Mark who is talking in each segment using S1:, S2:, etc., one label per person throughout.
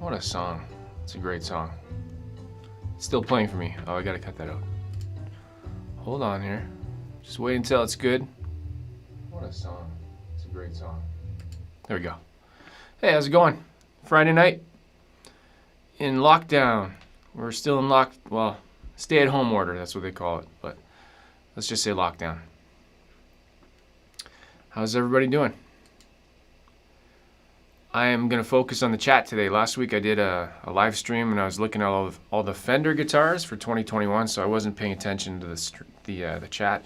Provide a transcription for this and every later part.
S1: What a song. It's a great song. It's still playing for me. Oh, I gotta cut that out. Hold on here. Just wait until it's good. What a song. It's a great song. There we go. Hey, how's it going? Friday night in lockdown. We're still in well, stay-at-home order, that's what they call it, but let's just say lockdown. How's everybody doing? I am going to focus on the chat today. Last week I did a live stream and I was looking at all the Fender guitars for 2021, so I wasn't paying attention to the chat.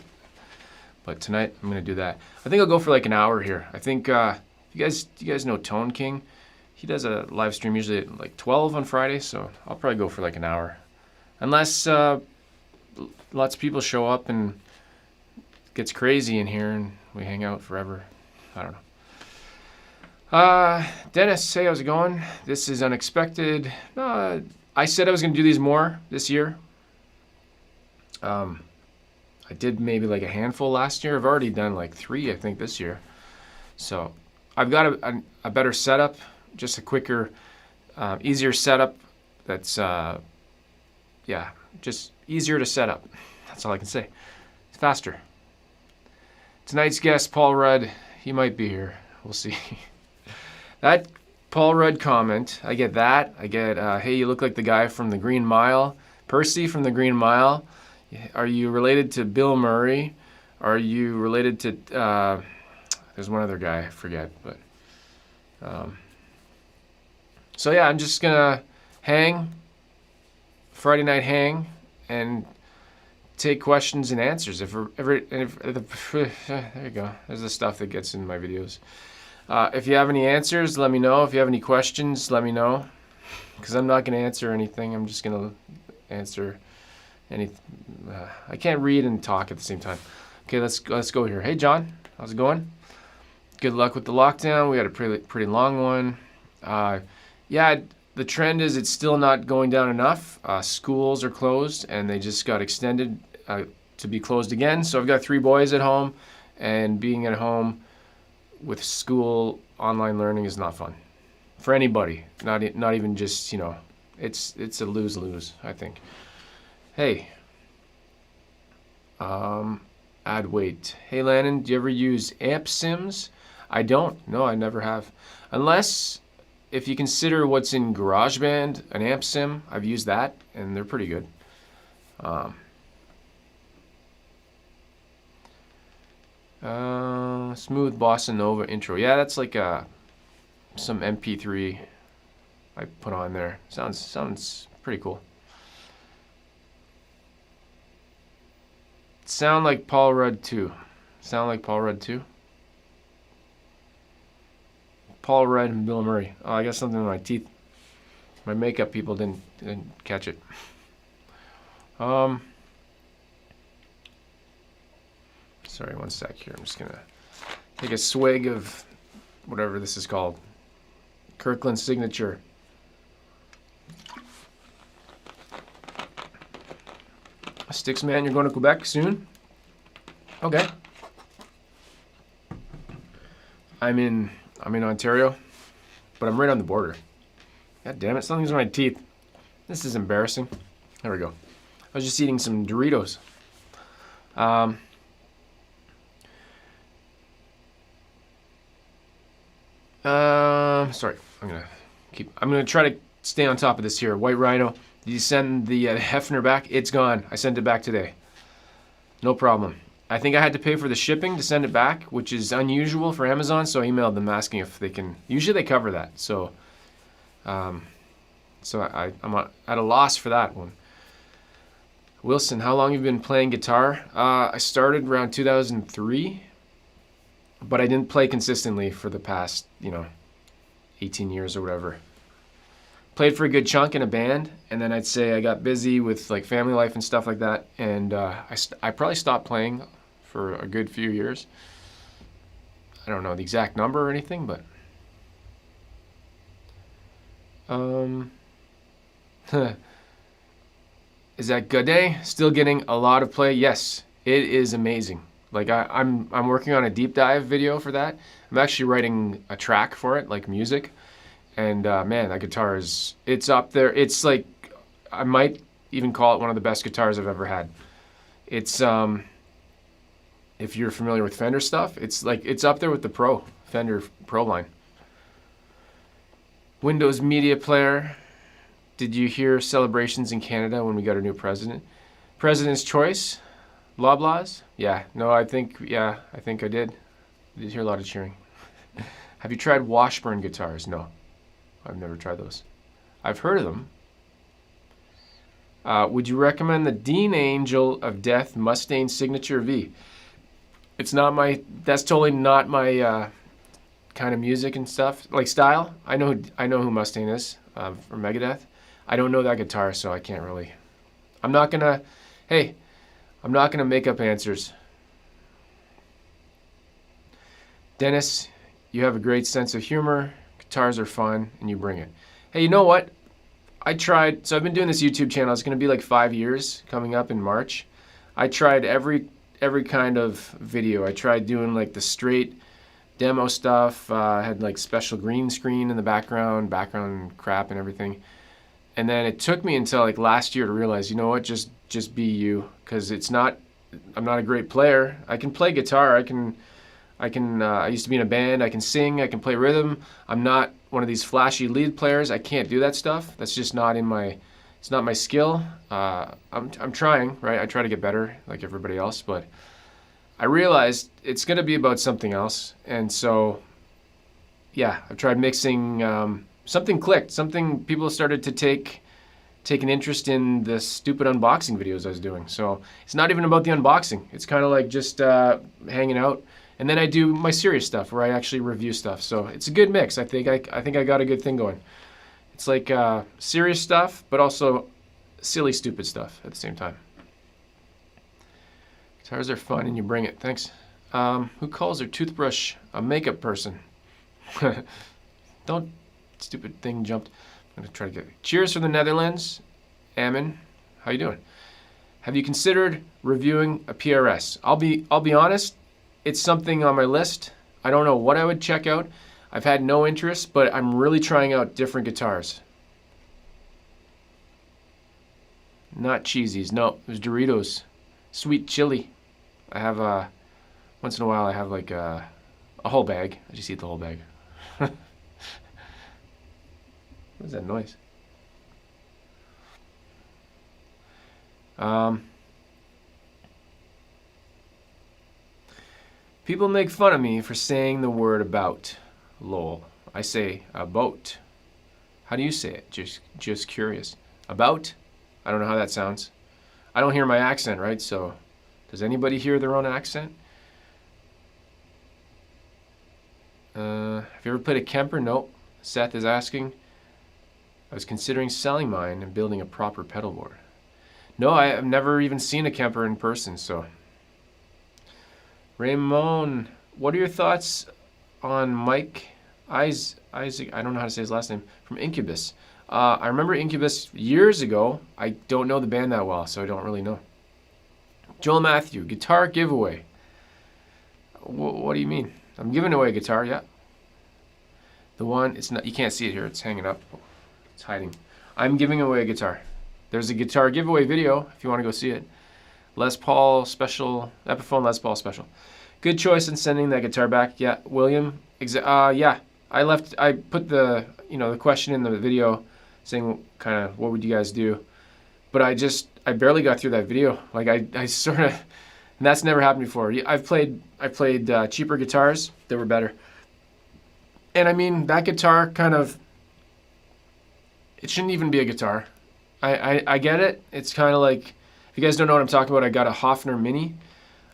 S1: But tonight I'm going to do that. I think I'll go for like an hour here. I think you guys know Tone King. He does a live stream usually at like 12 on Friday, so I'll probably go for like an hour. Unless lots of people show up and it gets crazy in here and we hang out forever. I don't know. Dennis, hey, how's it going? This is unexpected. I said I was going to do these more this year. I did maybe like a handful last year. I've already done like 3, I think, this year. So I've got a better setup, just a quicker, easier setup that's, yeah, just easier to set up. That's all I can say. It's faster. Tonight's guest, Paul Rudd, he might be here. We'll see. That Paul Rudd comment, I get that. I get, hey, you look like the guy from the Green Mile. Percy from the Green Mile. Are you related to Bill Murray? Are you related to, there's one other guy, I forget. But so yeah, I'm just gonna hang, Friday night hang, and take questions and answers. There you go. There's the stuff that gets in my videos. If you have any answers, let me know. If you have any questions, let me know. Because I'm not going to answer anything. I'm just going to answer anything. I can't read and talk at the same time. Okay, let's go here. Hey, John. How's it going? Good luck with the lockdown. We had a pretty long one. Yeah, the trend is it's still not going down enough. Schools are closed, and they just got extended to be closed again. So I've got 3 boys at home, and being at home with school online learning is not fun for anybody. Not even just, you know, it's a lose-lose, I think. Hey, add weight. Hey, Landon, do you ever use amp sims? I don't. No, I never have. Unless if you consider what's in GarageBand, an amp sim, I've used that and they're pretty good. Smooth bossa nova intro. Yeah, that's like some MP3 I put on there. Sounds pretty cool. Sound like Paul Rudd too. Sound like Paul Rudd too. Paul Rudd and Bill Murray. Oh, I got something in my teeth. My makeup people didn't catch it. Sorry, one sec here. I'm just gonna take a swig of whatever this is called. Kirkland Signature. Sticks, man, you're going to Quebec soon? Okay. I'm in Ontario, but I'm right on the border. God damn it, something's in my teeth. This is embarrassing. There we go. I was just eating some Doritos. Sorry, I'm gonna try to stay on top of this here. White Rhino, did you send the Hofner back? It's gone. I sent it back today. No problem. I think I had to pay for the shipping to send it back, which is unusual for Amazon, so I emailed them asking if they can. Usually they cover that, so I'm at a loss for that one. Wilson, how long have you been playing guitar? I started around 2003, but I didn't play consistently for the past, 18 years or whatever. Played for a good chunk in a band, and then I'd say I got busy with like family life and stuff like that, and I probably stopped playing for a good few years. I don't know the exact number or anything, but is that Godin still getting a lot of play? Yes, it is amazing. Like I'm working on a deep dive video for that. I'm actually writing a track for it, like music, And man, that guitar it's up there. It's like, I might even call it one of the best guitars I've ever had. It's, if you're familiar with Fender stuff, it's up there with the Fender Pro line. Windows Media Player. Did you hear celebrations in Canada when we got a new president? President's choice? Loblaws? Yeah, no, I think I did. I did hear a lot of cheering. Have you tried Washburn guitars? No, I've never tried those. I've heard of them. Would you recommend the Dean Angel of Death Mustaine Signature V? It's not that's totally not my kind of music and stuff, like style. I know who Mustaine is from Megadeth. I don't know that guitar, so I can't really. I'm not gonna make up answers. Dennis, you have a great sense of humor. Guitars are fun, and you bring it. Hey, you know what? I've been doing this YouTube channel. It's going to be like 5 years coming up in March. I tried every kind of video. I tried doing like the straight demo stuff. I had like special green screen in the background crap and everything. And then it took me until like last year to realize, you know what, just be you, because I'm not a great player. I can play guitar. I used to be in a band. I can sing. I can play rhythm. I'm not one of these flashy lead players. I can't do that stuff. That's just not it's not my skill. I'm trying, right? I try to get better like everybody else, but I realized it's going to be about something else. And so, yeah, I've tried mixing. Something clicked. Something, people started to take an interest in the stupid unboxing videos I was doing. So it's not even about the unboxing. It's kind of like just hanging out. And then I do my serious stuff where I actually review stuff. So it's a good mix. I think I got a good thing going. It's like serious stuff, but also silly, stupid stuff at the same time. Guitars are fun and you bring it. Thanks. Who calls their toothbrush a makeup person? Don't, stupid thing jumped. I'm gonna try to get it. Cheers from the Netherlands. Amin, how you doing? Have you considered reviewing a PRS? I'll be honest. It's something on my list. I don't know what I would check out. I've had no interest, but I'm really trying out different guitars. Not cheesies. No, it was Doritos. Sweet chili. I have once in a while I have like a whole bag. I just eat the whole bag. What is that noise? People make fun of me for saying the word about. Lol. I say about. How do you say it? Just curious. About? I don't know how that sounds. I don't hear my accent, right? So, does anybody hear their own accent? Have you ever played a Kemper? Nope. Seth is asking. I was considering selling mine and building a proper pedal board. No, I've never even seen a Kemper in person, so. Ramon, what are your thoughts on Mike Isaac? I don't know how to say his last name, from Incubus. I remember Incubus years ago. I don't know the band that well, so I don't really know. Joel Matthew, guitar giveaway. What do you mean? I'm giving away a guitar, yeah. The one, it's not, you can't see it here, it's hanging up. It's hiding. I'm giving away a guitar. There's a guitar giveaway video if you want to go see it. Les Paul special, Epiphone Les Paul special. Good choice in sending that guitar back. Yeah, William. Yeah, I put the the question in the video saying kind of what would you guys do, but I barely got through that video. Like I sort of, and that's never happened before. I've played cheaper guitars that were better, and I mean that guitar kind of, it shouldn't even be a guitar. I get it. It's kind of like, if you guys don't know what I'm talking about, I got a Hofner Mini.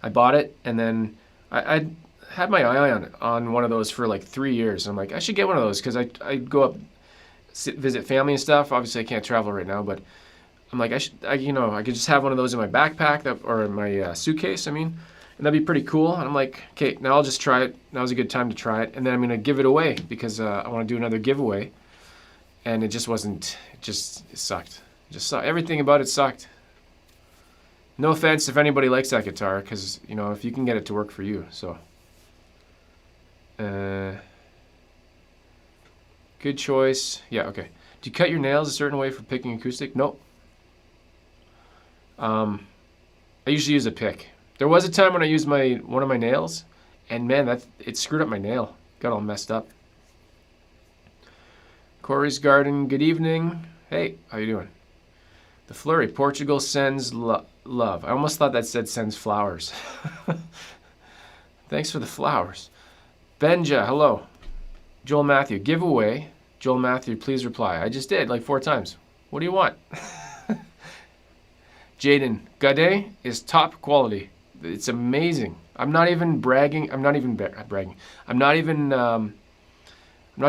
S1: I bought it, and then I had my eye on one of those for like 3 years. I'm like, I should get one of those because I go up, visit family and stuff. Obviously, I can't travel right now, but I'm like, I could just have one of those in my backpack or in my suitcase, I mean, and that'd be pretty cool. And I'm like, okay, now I'll just try it. Now's a good time to try it. And then I'm going to give it away because I want to do another giveaway. And it just wasn't, it sucked. Everything about it sucked. No offense if anybody likes that guitar, because, if you can get it to work for you, so. Good Good choice. Yeah, okay. Do you cut your nails a certain way for picking acoustic? Nope. I usually use a pick. There was a time when I used one of my nails, and man, it screwed up my nail. Got all messed up. Corey's Garden, good evening. Hey, how you doing? The Flurry, Portugal sends love. I almost thought that said sends flowers. Thanks for the flowers. Benja, hello. Joel Matthew, giveaway. Joel Matthew, please reply. I just did like 4 times. What do you want? Jaden, Godin is top quality. It's amazing. I'm not even bragging. I'm not even bragging. I'm not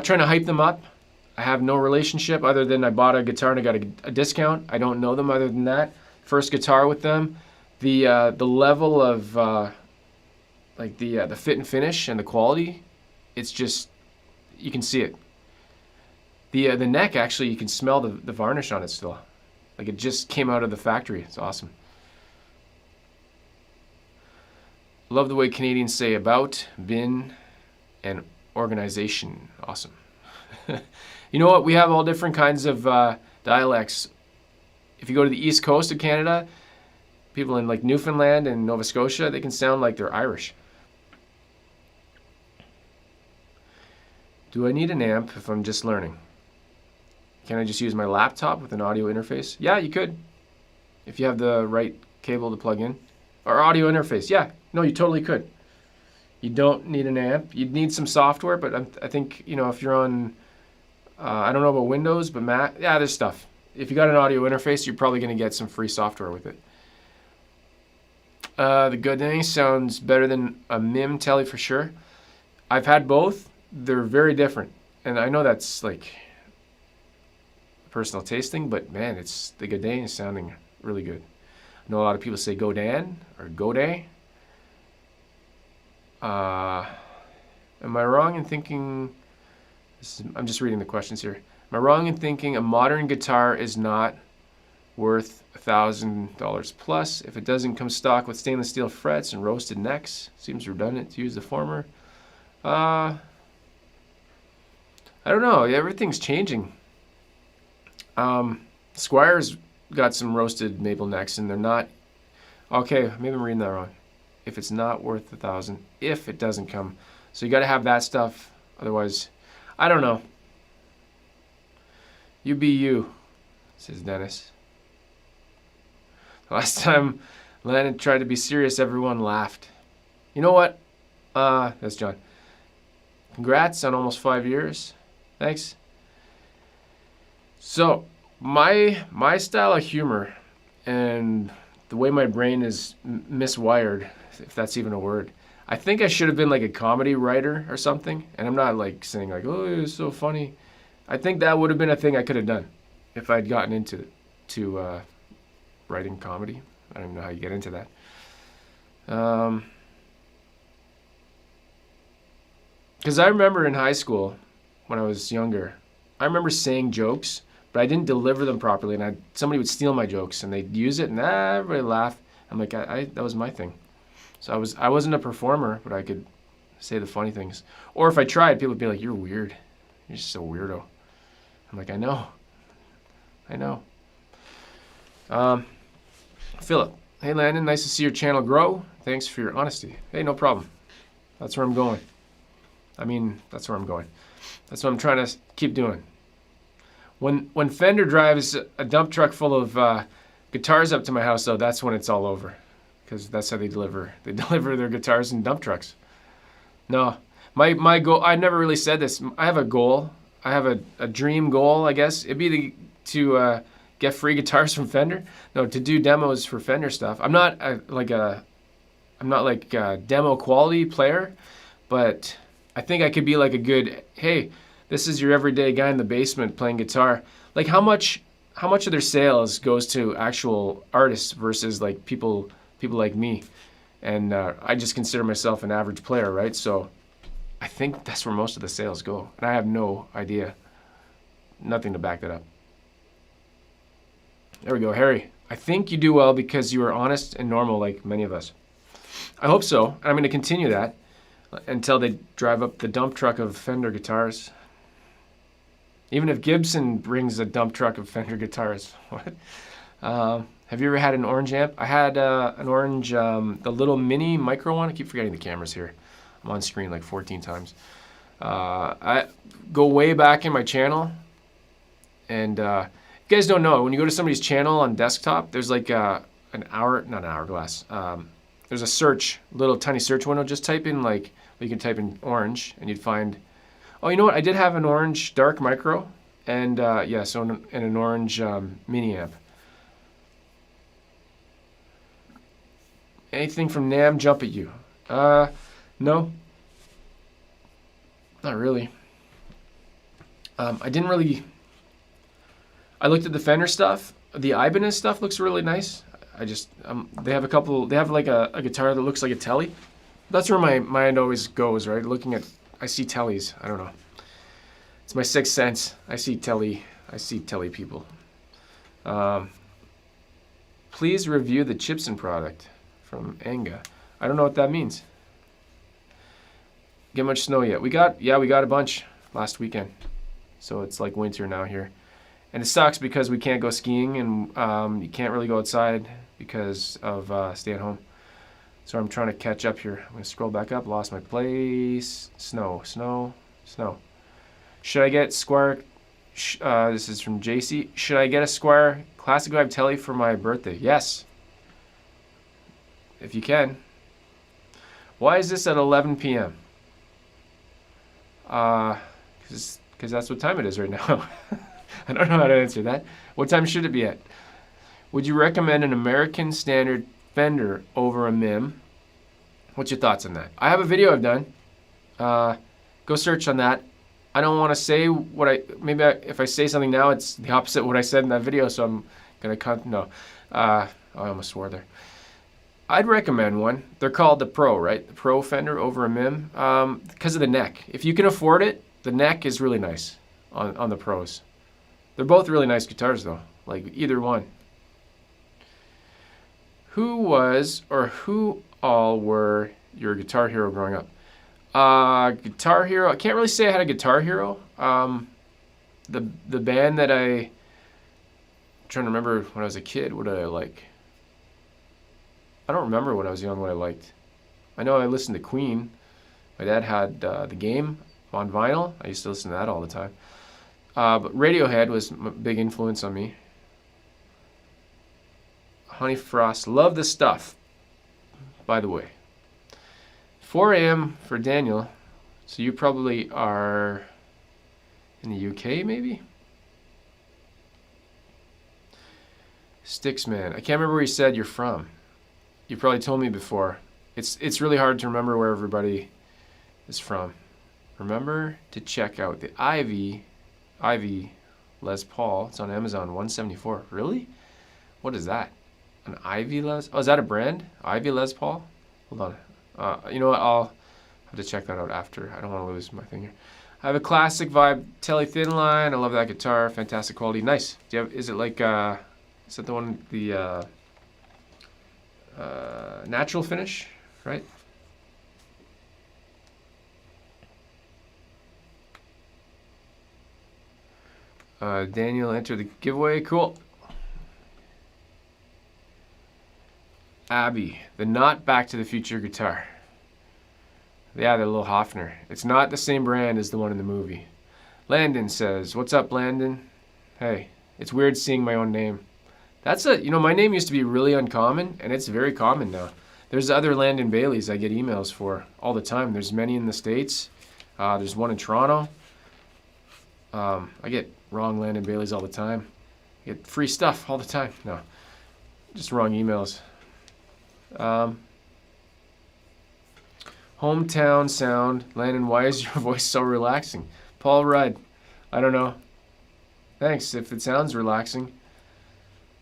S1: trying to hype them up. I have no relationship other than I bought a guitar and I got a discount. I don't know them other than that. First guitar with them. The level of like the fit and finish and the quality, it's just, you can see it. The neck, actually, you can smell the varnish on it still. Like it just came out of the factory. It's awesome. Love the way Canadians say about, been, and organization. Awesome. You know what? We have all different kinds of dialects. If you go to the east coast of Canada, people in like Newfoundland and Nova Scotia, they can sound like they're Irish. Do I need an amp if I'm just learning? Can I just use my laptop with an audio interface? Yeah, you could. If you have the right cable to plug in. Or audio interface. Yeah, no, you totally could. You don't need an amp. You'd need some software, but I think, you know, if you're on, I don't know about Windows, but Mac, yeah, there's stuff. If you got an audio interface, you're probably going to get some free software with it. The Godin sounds better than a MIM Tele for sure. I've had both. They're very different. And I know that's like personal tasting, but man, the Godin is sounding really good. I know a lot of people say Godin or Godin. Am I wrong in thinking, I'm just reading the questions here. Am I wrong in thinking a modern guitar is not worth $1,000 plus if it doesn't come stock with stainless steel frets and roasted necks? Seems redundant to use the former. I don't know. Everything's changing. Squire's got some roasted maple necks, and they're not. Okay, maybe I'm reading that wrong. If it's not worth $1,000, if it doesn't come, so you got to have that stuff. Otherwise, I don't know. You be you, says Dennis. The last time Landon tried to be serious, everyone laughed. You know what? That's John. Congrats on almost 5 years. Thanks. So my style of humor and the way my brain is miswired, if that's even a word, I think I should have been like a comedy writer or something. And I'm not like saying like, oh, it was so funny. I think that would have been a thing I could have done if I'd gotten into writing comedy. I don't even know how you get into that. Because I remember in high school when I was younger, I remember saying jokes, but I didn't deliver them properly, and somebody would steal my jokes, and they'd use it, and everybody laughed. I'm like, that was my thing. So I wasn't a performer, but I could say the funny things. Or if I tried, people would be like, "You're weird. You're just a weirdo." I'm like, I know. Philip, hey Landon, nice to see your channel grow. Thanks for your honesty. Hey, no problem. That's where I'm going. That's where I'm going. That's what I'm trying to keep doing. When Fender drives a dump truck full of guitars up to my house, though, that's when it's all over, because that's how they deliver. They deliver their guitars in dump trucks. No, my goal. I never really said this. I have a goal. I have a dream goal, I guess. It'd be to get free guitars from Fender. No, to do demos for Fender stuff. I'm not like a demo quality player, but I think I could be like a good, hey, this is your everyday guy in the basement playing guitar. Like how much of their sales goes to actual artists versus like people like me? And I just consider myself an average player, right? So I think that's where most of the sales go. And I have no idea. Nothing to back that up. There we go, Harry. I think you do well because you are honest and normal like many of us. I hope so. And I'm going to continue that until they drive up the dump truck of Fender guitars. Even if Gibson brings a dump truck of Fender guitars. What? Have you ever had an orange amp? I had an orange, the little mini micro one. I keep forgetting the camera's here. I'm on screen like 14 times. I go way back in my channel. And you guys don't know, when you go to somebody's channel on desktop, there's like not an hourglass. There's a search, little tiny search window. Just type in like, you can type in orange and you'd find, oh, you know what? I did have an orange dark micro and yeah, so an orange mini amp. Anything from NAMM jump at you? No. Not really. I didn't really... I looked at the Fender stuff. The Ibanez stuff looks really nice. I just... they have a couple... They have like a guitar that looks like a Tele. That's where my mind always goes, right? Looking at... I see Teles. I don't know. It's my sixth sense. I see Tele people. Please review the Chipson product. From Anga. I don't know what that means. Get much snow yet? We got a bunch last weekend. So it's like winter now here. And it sucks because we can't go skiing and you can't really go outside because of stay at home. So I'm trying to catch up here. I'm going to scroll back up. Lost my place. Snow. Should I get Squier? This is from JC. Should I get a Squier Classic Vibe Tele for my birthday? Yes. If you can. Why is this at 11 p.m.? Because that's what time it is right now. I don't know how to answer that. What time should it be at? Would you recommend an American Standard Fender over a MIM? What's your thoughts on that? I have a video I've done. Go search on that. I don't want to say what if I say something now, it's the opposite of what I said in that video, so I'm going to no. I almost swore there. I'd recommend one. They're called the Pro, right? The Pro Fender over a MIM because of the neck. If you can afford it, the neck is really nice on the Pros. They're both really nice guitars though, like either one. Who was or who all were your guitar hero growing up? Guitar hero, I can't really say I had a guitar hero. The band that I'm trying to remember when I was a kid, what did I like? I don't remember when I was young what I liked. I know I listened to Queen. My dad had The Game on vinyl. I used to listen to that all the time. But Radiohead was a big influence on me. Honey Frost. Love the stuff, by the way. 4 a.m. for Daniel. So you probably are in the UK, maybe? Sticksman. I can't remember where you said you're from. You probably told me before. It's really hard to remember where everybody is from. Remember to check out the Ivy Les Paul. It's on Amazon, $174. Really? What is that? An Ivy Les? Oh, is that a brand? Ivy Les Paul? Hold on. You know what? I'll have to check that out after. I don't want to lose my thing here. I have a Classic Vibe Tele Thin Line. I love that guitar. Fantastic quality. Nice. Do you have? Is it like? Is that the one? The natural finish, right? Daniel entered the giveaway. Cool. Abby, the not Back to the Future guitar. Yeah, the little Hofner. It's not the same brand as the one in the movie. Landon says, what's up, Landon? Hey, it's weird seeing my own name. My name used to be really uncommon, and it's very common now. There's other Landon Baileys I get emails for all the time. There's many in the States. There's one in Toronto. I get wrong Landon Baileys all the time. I get free stuff all the time. No, just wrong emails. Hometown sound. Landon, why is your voice so relaxing? Paul Rudd. I don't know. Thanks if it sounds relaxing.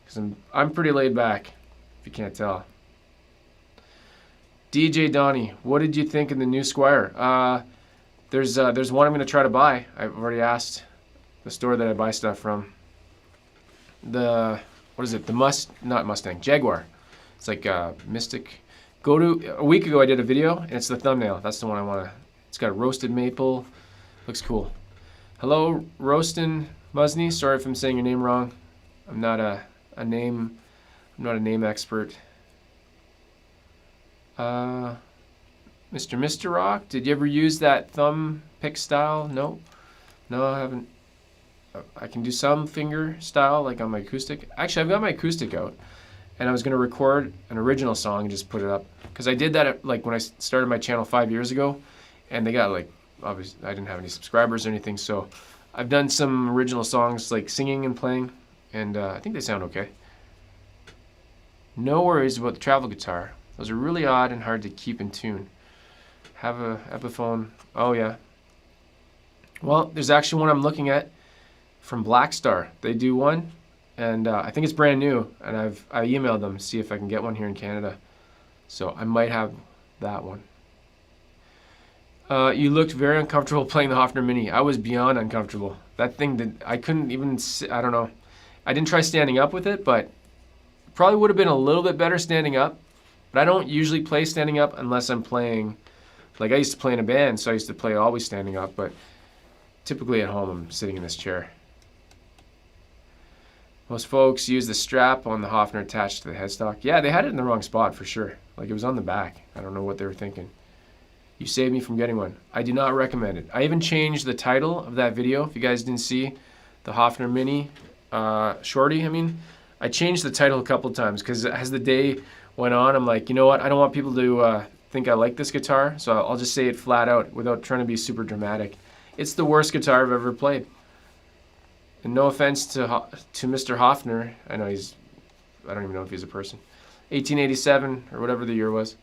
S1: Because I'm pretty laid back, if you can't tell. DJ Donnie, what did you think of the new Squier? There's one I'm going to try to buy. I've already asked the store that I buy stuff from. What is it? Not Mustang, Jaguar. It's like Mystic. A week ago I did a video, and it's the thumbnail. That's the one I want to. It's got a roasted maple. Looks cool. Hello, Roastin Musney. Sorry if I'm saying your name wrong. I'm not a name expert. Mr. Rock, did you ever use that thumb pick style? No, I haven't. I can do some finger style, like on my acoustic. Actually, I've got my acoustic out, and I was gonna record an original song and just put it up, because I did that like when I started my channel 5 years ago, and they got like, obviously I didn't have any subscribers or anything, so I've done some original songs like singing and playing, and I think they sound okay. No worries about the travel guitar. Those are really odd and hard to keep in tune. Have a Epiphone. Oh yeah. Well, there's actually one I'm looking at from Blackstar. They do one, and I think it's brand new, and I emailed them to see if I can get one here in Canada. So I might have that one. You looked very uncomfortable playing the Hofner Mini. I was beyond uncomfortable. That thing that I couldn't even, I don't know. I didn't try standing up with it, but probably would have been a little bit better standing up. But I don't usually play standing up unless I'm playing, like I used to play in a band, so I used to play always standing up, but typically at home I'm sitting in this chair. Most folks use the strap on the Hofner attached to the headstock. Yeah, they had it in the wrong spot for sure. Like it was on the back. I don't know what they were thinking. You saved me from getting one. I do not recommend it. I even changed the title of that video. If you guys didn't see the Hofner Mini Shorty, I changed the title a couple times because as the day went on, I'm like, you know what? I don't want people to think I like this guitar, so I'll just say it flat out without trying to be super dramatic. It's the worst guitar I've ever played. And no offense to Mr. Hofner. I know I don't even know if he's a person. 1887 or whatever the year was.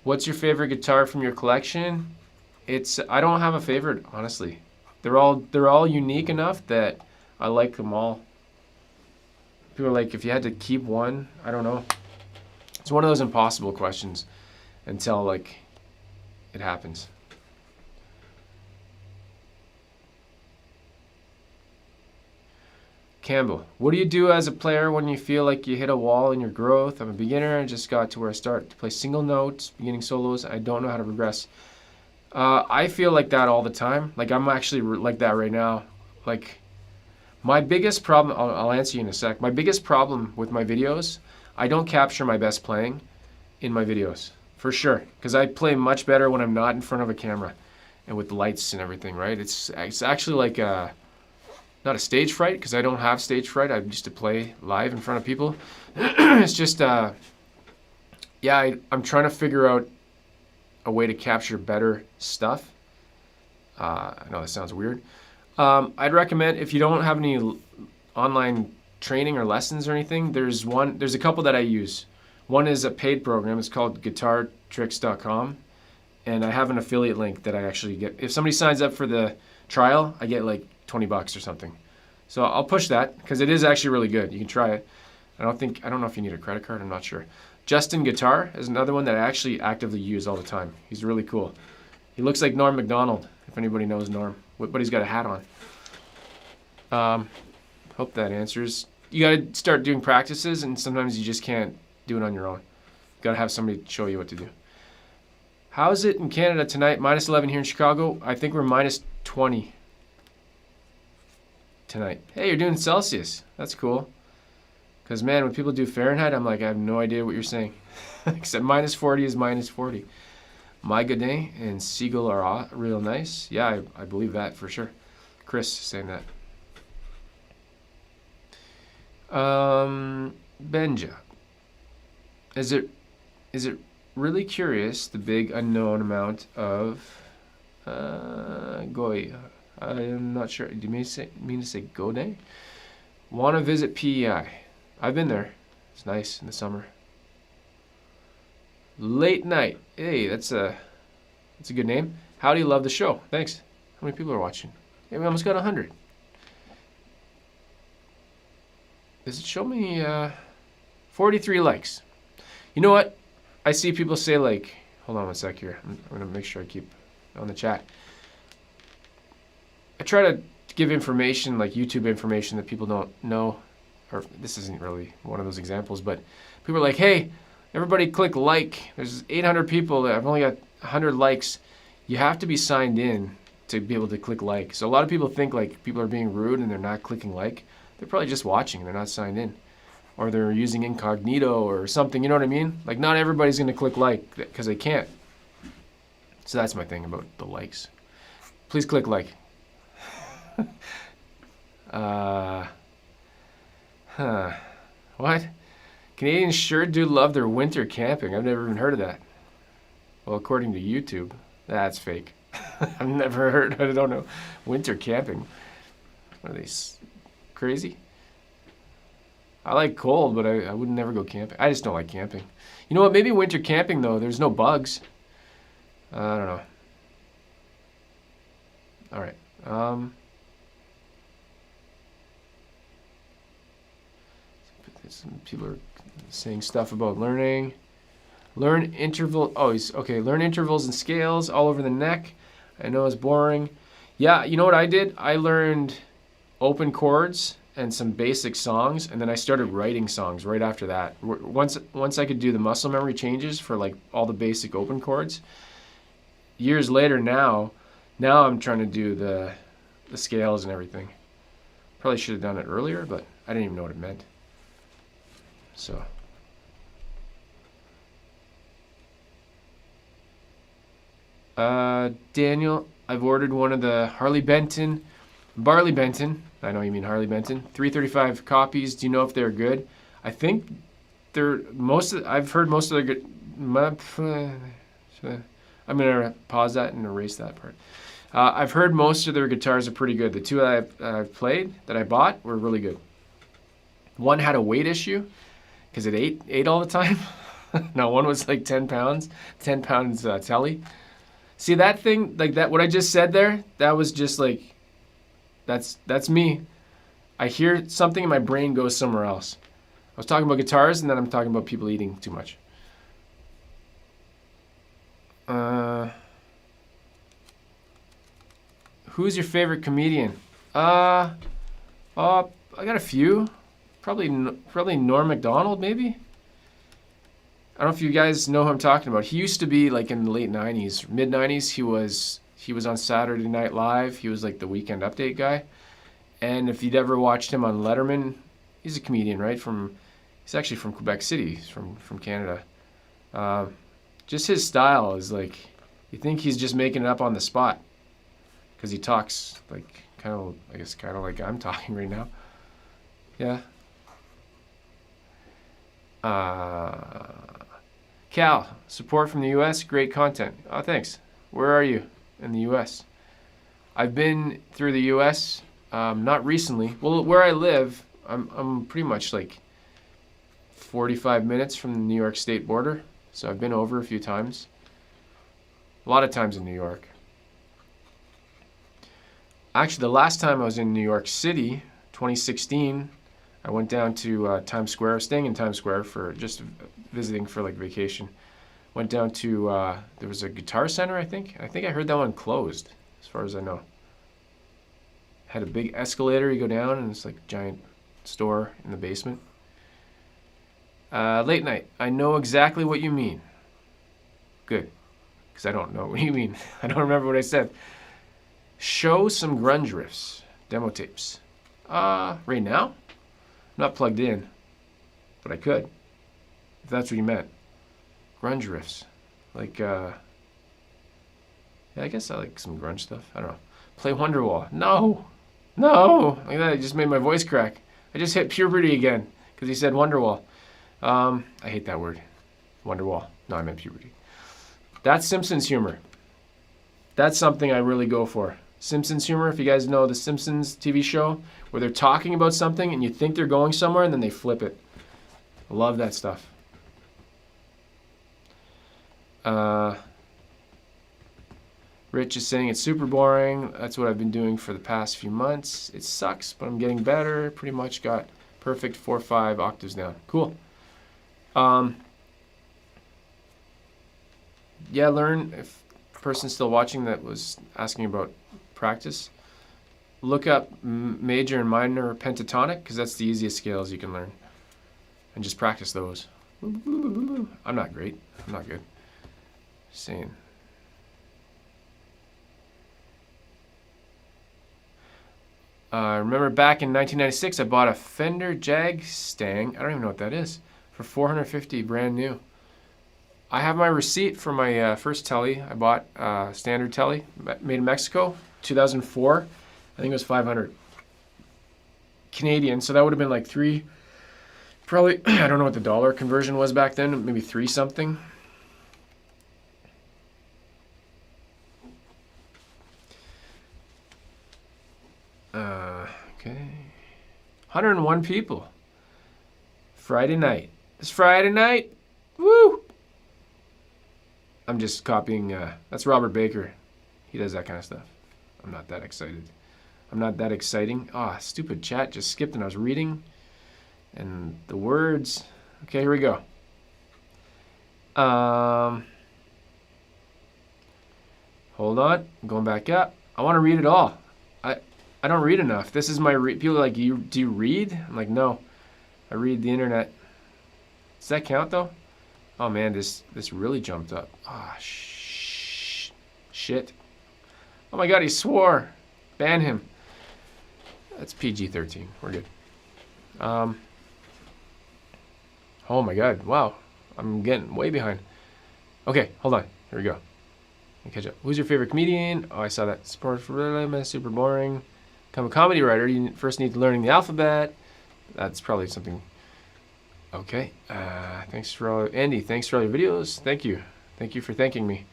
S1: What's your favorite guitar from your collection? I don't have a favorite, honestly. They're all unique enough that I like them all. People are like, if you had to keep one, I don't know. It's one of those impossible questions until like it happens. Campbell, what do you do as a player when you feel like you hit a wall in your growth? I'm a beginner and just got to where I start to play single notes, beginning solos. I don't know how to progress. I feel like that all the time. Like I'm actually like that right now. Like my biggest problem, I'll answer you in a sec. My biggest problem with my videos, I don't capture my best playing in my videos, for sure. Because I play much better when I'm not in front of a camera and with the lights and everything, right? It's actually like not a stage fright, because I don't have stage fright. I used to play live in front of people. It's just, yeah, I'm trying to figure out a way to capture better stuff. I know that sounds weird. I'd recommend, if you don't have any online training or lessons or anything, there's a couple that I use. One is a paid program. It's called guitartricks.com, and I have an affiliate link that I actually get. If somebody signs up for the trial, I get like $20 or something. So I'll push that because it is actually really good. You can try it. I don't know if you need a credit card. I'm not sure. Justin Guitar is another one that I actually actively use all the time. He's really cool. He looks like Norm Macdonald, if anybody knows Norm, but he's got a hat on. Hope that answers. You got to start doing practices, and sometimes you just can't do it on your own. You got to have somebody show you what to do. How's it in Canada tonight? Minus 11 here in Chicago. I think we're minus 20 tonight. Hey, you're doing Celsius. That's cool. Because, man, when people do Fahrenheit, I'm like, I have no idea what you're saying. Except minus 40 is minus 40. My Godin and Siegel are real nice. Yeah, I believe that for sure. Chris is saying that. Benja. Is it really curious, the big unknown amount of Goy? I'm not sure. Do you mean to say Godin? Want to visit PEI? I've been there. It's nice in the summer. Late night. Hey, that's a good name. How do you love the show? Thanks. How many people are watching? Hey, we almost got 100. Does it show me 43 likes? You know what? I see people say like, hold on one sec here. I'm gonna make sure I keep on the chat. I try to give information, like YouTube information, that people don't know, or this isn't really one of those examples, but people are like, hey, everybody click like. There's 800 people. I've only got 100 likes. you have to be signed in to be able to click like. So a lot of people think like people are being rude and they're not clicking like. They're probably just watching and they're not signed in. Or they're using incognito or something, you know what I mean? Like not everybody's gonna click like because they can't. So that's my thing about the likes. Please click like. What? Canadians sure do love their winter camping. I've never even heard of that. Well, according to YouTube, that's fake. I've never heard, I don't know, winter camping. Are they crazy? I like cold, but I would never go camping. I just don't like camping. You know what? Maybe winter camping, though, there's no bugs. I don't know. All right. Some people are saying stuff about learning. Learn interval. Oh, okay. Learn intervals and scales all over the neck. I know it's boring. Yeah, you know what I did? I learned open chords and some basic songs, and then I started writing songs right after that. Once I could do the muscle memory changes for like all the basic open chords. Years later now I'm trying to do the scales and everything. Probably should have done it earlier, but I didn't even know what it meant. So. Daniel, I've ordered one of the Barley Benton. I know you mean Harley Benton. 335 copies. Do you know if they're good? I think they're I've heard most of their good. I'm gonna pause that and erase that part. I've heard most of their guitars are pretty good. The two that I've played that I bought were really good. One had a weight issue because it ate all the time. No, one was like 10 pounds, 10 pounds Tele. See that thing, like that, what I just said there, that was just like, that's me. I hear something and my brain goes somewhere else. I was talking about guitars and then I'm talking about people eating too much. Who's your favorite comedian? I got a few. Probably Norm Macdonald, maybe? I don't know if you guys know who I'm talking about. He used to be like in the late 90s, mid 90s. He was on Saturday Night Live. He was like the Weekend Update guy. And if you'd ever watched him on Letterman, he's a comedian, right? He's actually from Quebec City. He's from Canada. Just his style is like, you think he's just making it up on the spot. Because he talks like, kind of like I'm talking right now. Yeah. Cal, support from the U.S., great content. Oh, thanks. Where are you in the U.S.? I've been through the U.S., not recently. Well, where I live, I'm pretty much like 45 minutes from the New York State border, so I've been over a few times. A lot of times in New York. Actually, the last time I was in New York City, 2016, I went down to Times Square, staying in Times Square for just visiting for like vacation. Went down to, there was a Guitar Center, I think. I think I heard that one closed, as far as I know. Had a big escalator, you go down, and it's like a giant store in the basement. Late night, I know exactly what you mean. Good, because I don't know what you mean. I don't remember what I said. Show some grunge riffs, demo tapes. Right now? I'm not plugged in, but I could, if that's what you meant. Grunge riffs. Like, yeah, I guess I like some grunge stuff. I don't know. Play Wonderwall. No! Like that, it just made my voice crack. I just hit puberty again, because he said Wonderwall. I hate that word. Wonderwall. No, I meant puberty. That's Simpsons humor. That's something I really go for. Simpsons humor, if you guys know the Simpsons TV show, where they're talking about something and you think they're going somewhere and then they flip it. I love that stuff. Rich is saying it's super boring. That's what I've been doing for the past few months. It sucks, but I'm getting better. Pretty much got perfect 4/5 octaves down. Cool. Yeah, learn. If a person's still watching that was asking about practice, look up major and minor pentatonic, because that's the easiest scales you can learn. And just practice those. I'm not great. I'm not good. Just saying. I remember back in 1996, I bought a Fender Jag Stang. I don't even know what that is. For $450, brand new. I have my receipt for my first Tele. I bought standard Tele, made in Mexico, 2004. I think it was 500 Canadian. So that would have been like probably, I don't know what the dollar conversion was back then, maybe 3 something. Okay. 101 people. Friday night. It's Friday night. Woo! I'm just copying, that's Robert Baker. He does that kind of stuff. I'm not that excited. I'm not that exciting. Ah, stupid chat just skipped and I was reading. And the words. Okay, here we go. Hold on. I'm going back up. I want to read it all. I don't read enough. This is my people are like, do you read? I'm like, no. I read the internet. Does that count though? Oh man, this really jumped up. Ah, shit. Oh my god, he swore. Ban him. That's PG-13. We're good. Oh my god, wow. I'm getting way behind. Okay, hold on. Here we go. Let me catch up. Who's your favorite comedian? Oh, I saw that. Sport for super boring. Become a comedy writer. You first need to learn the alphabet. That's probably something. Okay. Thanks for all, Andy. Thanks for all your videos. Thank you. Thank you for thanking me.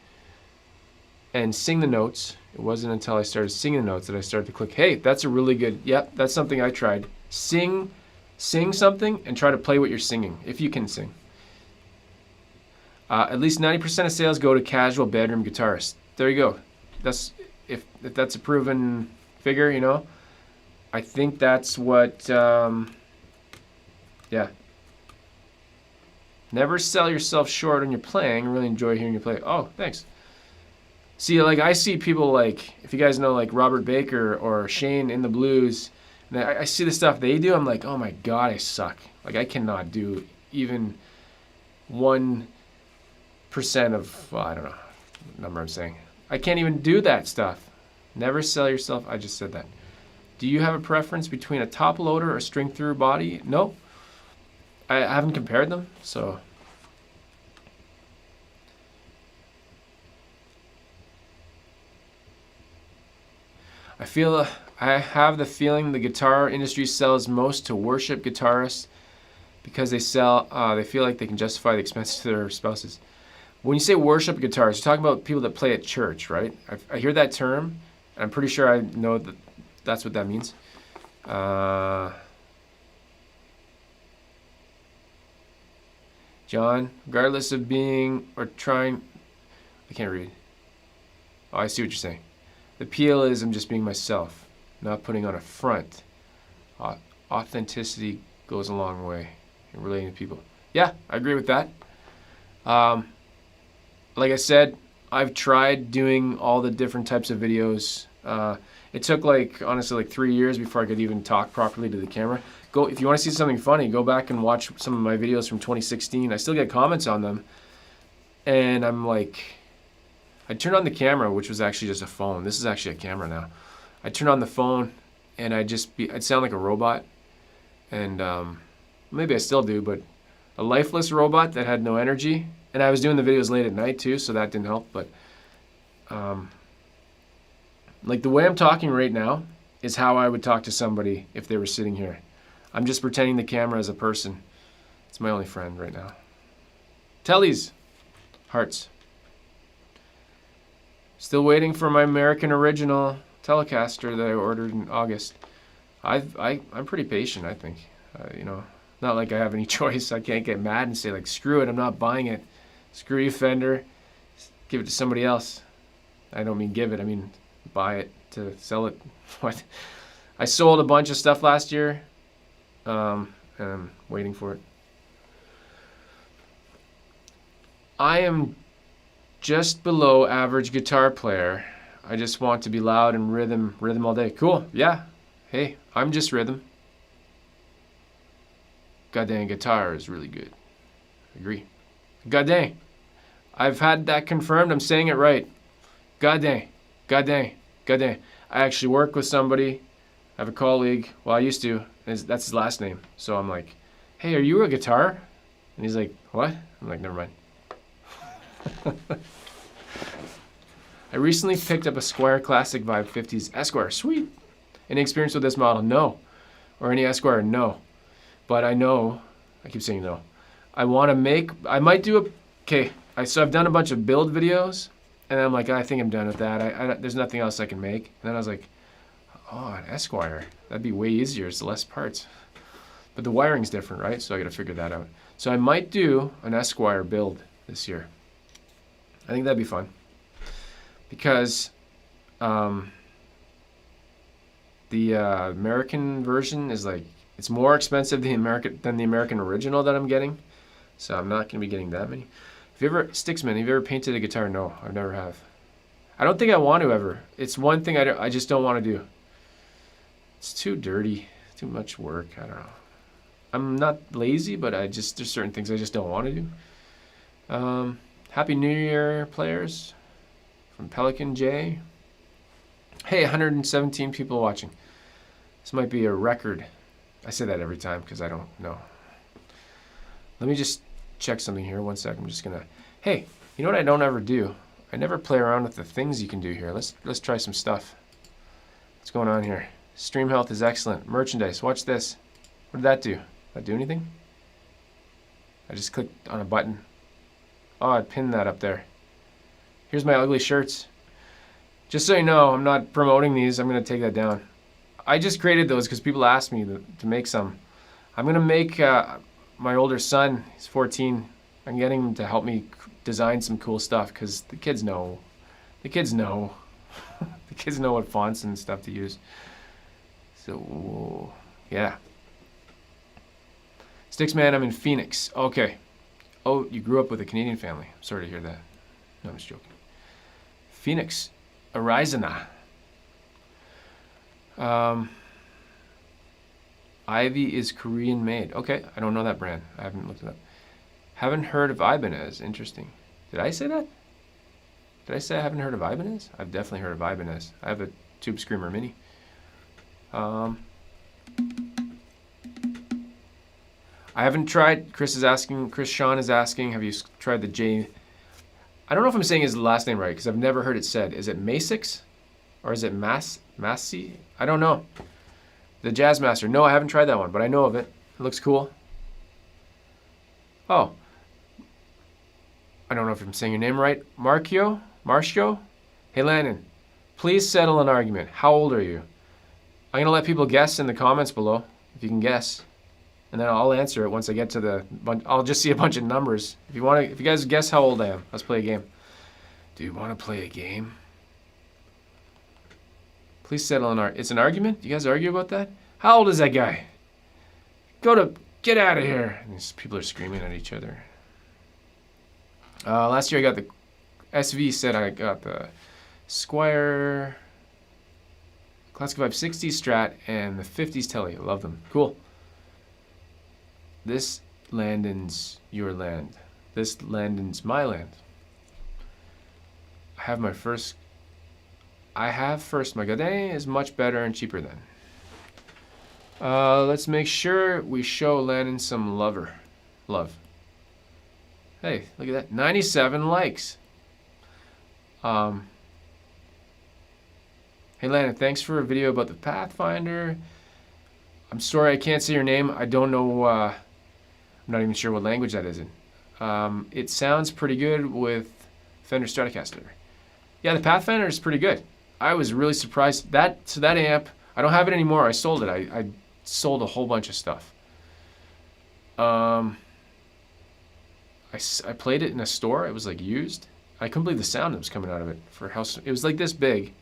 S1: And sing the notes. It wasn't until I started singing the notes that I started to click. Hey, that's a really good. Yep, that's something I tried. Sing something and try to play what you're singing if you can sing. At least 90% of sales go to casual bedroom guitarists. There you go. That's if that's a proven figure, you know. I think that's what. Yeah. Never sell yourself short when you're playing. I really enjoy hearing you play. Oh, thanks. See, like I see people like, if you guys know like Robert Baker or Shane in the Blues, and I see the stuff they do. I'm like, oh my god, I suck. Like I cannot do even 1% of, well, I don't know what number I'm saying. I can't even do that stuff. Never sell yourself. I just said that. Do you have a preference between a top loader or string through body? No. I haven't compared them, so. I have the feeling the guitar industry sells most to worship guitarists because they feel like they can justify the expenses to their spouses. When you say worship guitarists, you're talking about people that play at church, right? I hear that term, and I'm pretty sure I know that that's what that means. John, regardless of being or trying, I can't read. Oh, I see what you're saying. The appeal is I'm just being myself, not putting on a front. Authenticity goes a long way in relating to people. Yeah, I agree with that. Like I said, I've tried doing all the different types of videos. It took honestly 3 years before I could even talk properly to the camera. If you want to see something funny, go back and watch some of my videos from 2016. I still get comments on them. And I'm like, I turned on the camera, which was actually just a phone. This is actually a camera now. I turned on the phone and I'd sound like a robot. And maybe I still do, but a lifeless robot that had no energy. And I was doing the videos late at night too, so that didn't help. But like the way I'm talking right now is how I would talk to somebody if they were sitting here. I'm just pretending the camera is a person. It's my only friend right now. Tellies. Hearts. Still waiting for my American original Telecaster that I ordered in August. I'm pretty patient, I think. You know, not like I have any choice. I can't get mad and say like, screw it, I'm not buying it. Screw you, Fender. Give it to somebody else. I don't mean give it, I mean buy it to sell it. What? I sold a bunch of stuff last year, and I'm waiting for it. I am just below average guitar player. I just want to be loud and rhythm all day. Cool, yeah. Hey, I'm just rhythm. Goddamn, guitar is really good. Agree. Goddamn. I've had that confirmed. I'm saying it right. Goddamn. Goddamn. Goddamn. I actually work with somebody I have a colleague, well, I used to, that's his last name. So I'm like, hey, are you a guitar? And he's like, what? I'm like, never mind. I recently picked up a Squier Classic Vibe 50s Esquire. Sweet. Any experience with this model? No. Or any Esquire? No. But I know, I keep saying no. I want to make, I might do a, okay, so I've done a bunch of build videos, and I'm like, I think I'm done with that. There's nothing else I can make. And then I was like, oh, an Esquire. That'd be way easier. It's less parts. But the wiring's different, right? So I got to figure that out. So I might do an Esquire build this year. I think that'd be fun. Because the American version is like, it's more expensive than the American original that I'm getting. So I'm not going to be getting that many. Have you ever, Sticksman, have you ever painted a guitar? No, I've never have. I don't think I want to ever. It's one thing I just don't want to do. It's too dirty, too much work. I don't know. I'm not lazy, but there's certain things I just don't want to do. Happy New Year, players. From Pelican J. Hey, 117 people watching. This might be a record. I say that every time because I don't know. Let me just check something here. 1 second. I'm just gonna. Hey, you know what I don't ever do? I never play around with the things you can do here. Let's try some stuff. What's going on here? Stream health is excellent. Merchandise. Watch this. What did that do? Did that do anything? I just clicked on a button. Oh, I pinned that up there. Here's my ugly shirts. Just so you know, I'm not promoting these. I'm going to take that down. I just created those because people asked me to make some. I'm going to make my older son, he's 14. I'm getting him to help me design some cool stuff because the kids know. The kids know. The kids know what fonts and stuff to use. So, yeah. Sticksman, I'm in Phoenix. Okay. Oh, you grew up with a Canadian family. I'm sorry to hear that. No, I'm just joking. Phoenix, Arizona. Ivy is Korean made. Okay, I don't know that brand. I haven't looked it up. Haven't heard of Ibanez. Interesting. Did I say that? Did I say I haven't heard of Ibanez? I've definitely heard of Ibanez. I have a Tube Screamer Mini. I haven't tried. Chris Sean is asking, have you tried the J? I don't know if I'm saying his last name right because I've never heard it said. Is it Masix or is it Massey? I don't know. The Jazzmaster. No, I haven't tried that one, but I know of it. It looks cool. Oh. I don't know if I'm saying your name right. Marcio? Hey, Landon, please settle an argument. How old are you? I'm going to let people guess in the comments below, if you can guess. And then I'll answer it once I get to I'll just see a bunch of numbers. If you guys guess how old I am, let's play a game. Do you want to play a game? Please settle an argument. It's an argument? You guys argue about that? How old is that guy? Get out of here. And these people are screaming at each other. Last year I got the SV said I got the Squier Classic Vibe 60s Strat and the 50s Tele. I love them. Cool. This Landon's your land. This Landon's my land. I have first. My Godin is much better and cheaper than. Let's make sure we show Landon some love. Hey, look at that. 97 likes. Hey Landon, thanks for a video about the Pathfinder. I'm sorry I can't say your name. I don't know. I'm not even sure what language that is in. It sounds pretty good with Fender Stratocaster. Yeah, the Pathfinder is pretty good. I was really surprised. That amp, I don't have it anymore. I sold it. I sold a whole bunch of stuff. I played it in a store. It was like used. I couldn't believe the sound that was coming out of it. It was like this big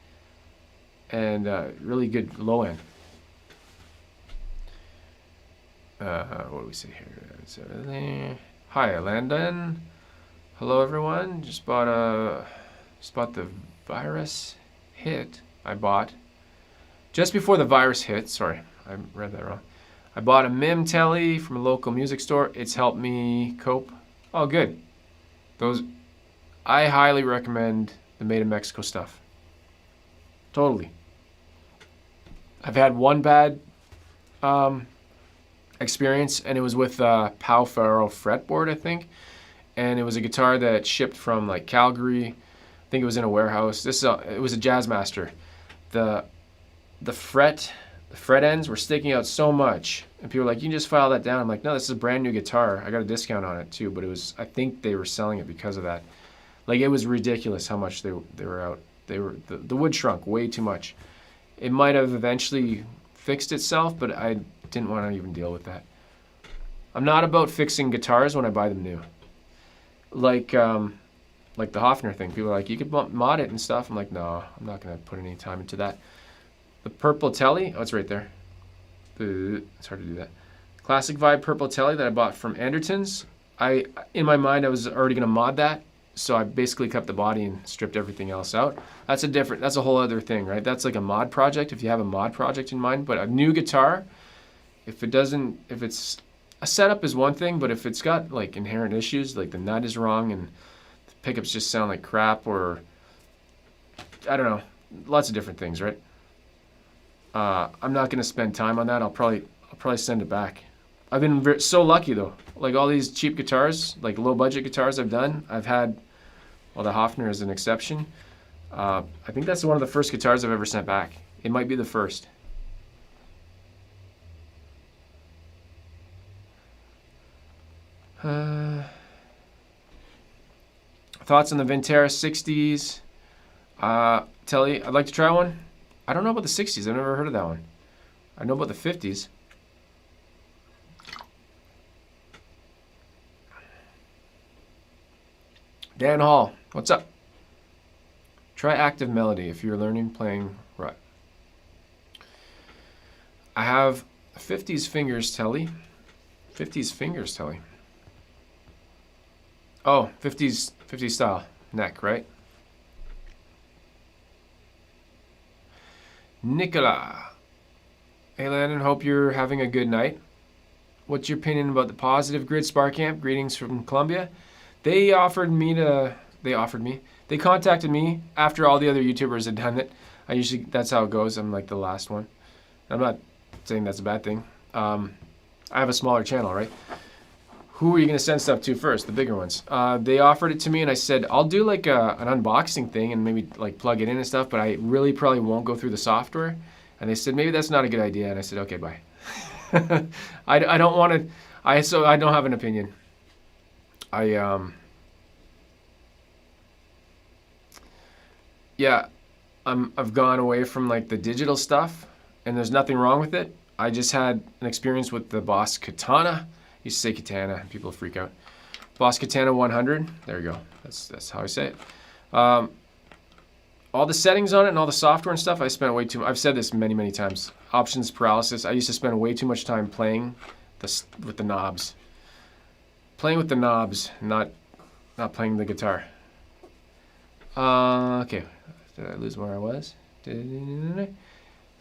S1: and really good low end. What do we say here? Hi, Landon. Hello, everyone. Just bought the virus hit. I bought just before the virus hit. Sorry, I read that wrong. I bought a MIM Tele from a local music store. It's helped me cope. Oh, good. I highly recommend the Made in Mexico stuff. Totally. I've had one bad experience, and it was with Pau Ferro fretboard, I think. And it was a guitar that shipped from like Calgary. I think it was in a warehouse. It was a Jazzmaster. The fret ends were sticking out so much, and people were like, "You can just file that down." I'm like, "No, this is a brand new guitar. I got a discount on it too." But it was, I think they were selling it because of that. Like, it was ridiculous how much they were out. The wood shrunk way too much. It might have eventually fixed itself, but I didn't want to even deal with that. I'm not about fixing guitars when I buy them new. Like the Hofner thing. People are like, "You could mod it and stuff." I'm like, "No, I'm not going to put any time into that." The Purple Tele, oh, it's right there. It's hard to do that. Classic Vibe Purple Tele that I bought from Anderton's. In my mind, I was already going to mod that, so I basically kept the body and stripped everything else out. That's a whole other thing, right? That's like a mod project, if you have a mod project in mind. But a new guitar, if it's a setup is one thing, but if it's got like inherent issues, like the nut is wrong and the pickups just sound like crap, or I don't know, lots of different things, right? I'm not going to spend time on that. I'll probably send it back. I've been so lucky though. Like all these cheap guitars, like low budget guitars I've done, I've had, well, the Hofner is an exception. I think that's one of the first guitars I've ever sent back. It might be the first. Thoughts on the Vintera 60s? Telly, I'd like to try one. I don't know about the 60s. I've never heard of that one. I know about the 50s. Dan Hall, what's up? Try Active Melody if you're learning playing rut. I have 50s fingers Telly. 50s fingers Telly. Oh, 50s style neck, right? Nicola. Hey Landon, hope you're having a good night. What's your opinion about the Positive Grid Spark Amp? Greetings from Colombia. They contacted me after all the other YouTubers had done it. That's how it goes. I'm like the last one. I'm not saying that's a bad thing. I have a smaller channel, right? Who are you going to send stuff to first? The bigger ones. They offered it to me, and I said, I'll do like an unboxing thing and maybe like plug it in and stuff, but I really probably won't go through the software. And they said, maybe that's not a good idea. And I said, okay, bye. I don't want to, I don't have an opinion. Yeah, I've gone away from like the digital stuff, and there's nothing wrong with it. I just had an experience with the Boss Katana. I used to say Katana, people freak out. Boss Katana 100, there you go. That's how I say it. All the settings on it and all the software and stuff, I spent way too much. I've said this many, many times. Options paralysis. I used to spend way too much time playing with the knobs. Playing with the knobs, not playing the guitar. Okay, did I lose where I was?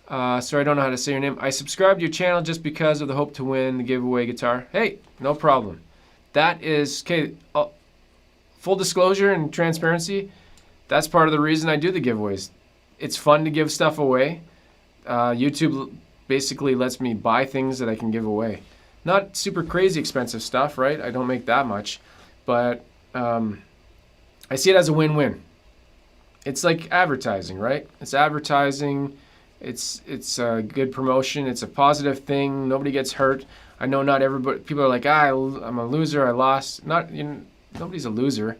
S1: Sorry, I don't know how to say your name. I subscribed to your channel just because of the hope to win the giveaway guitar. Hey, no problem. That is, okay, full disclosure and transparency, that's part of the reason I do the giveaways. It's fun to give stuff away. YouTube basically lets me buy things that I can give away. Not super crazy expensive stuff, right? I don't make that much, but I see it as a win-win. It's like advertising, right? It's advertising. It's a good promotion. It's a positive thing. Nobody gets hurt. I know not everybody. People are like, I'm a loser. I lost. Nobody's a loser,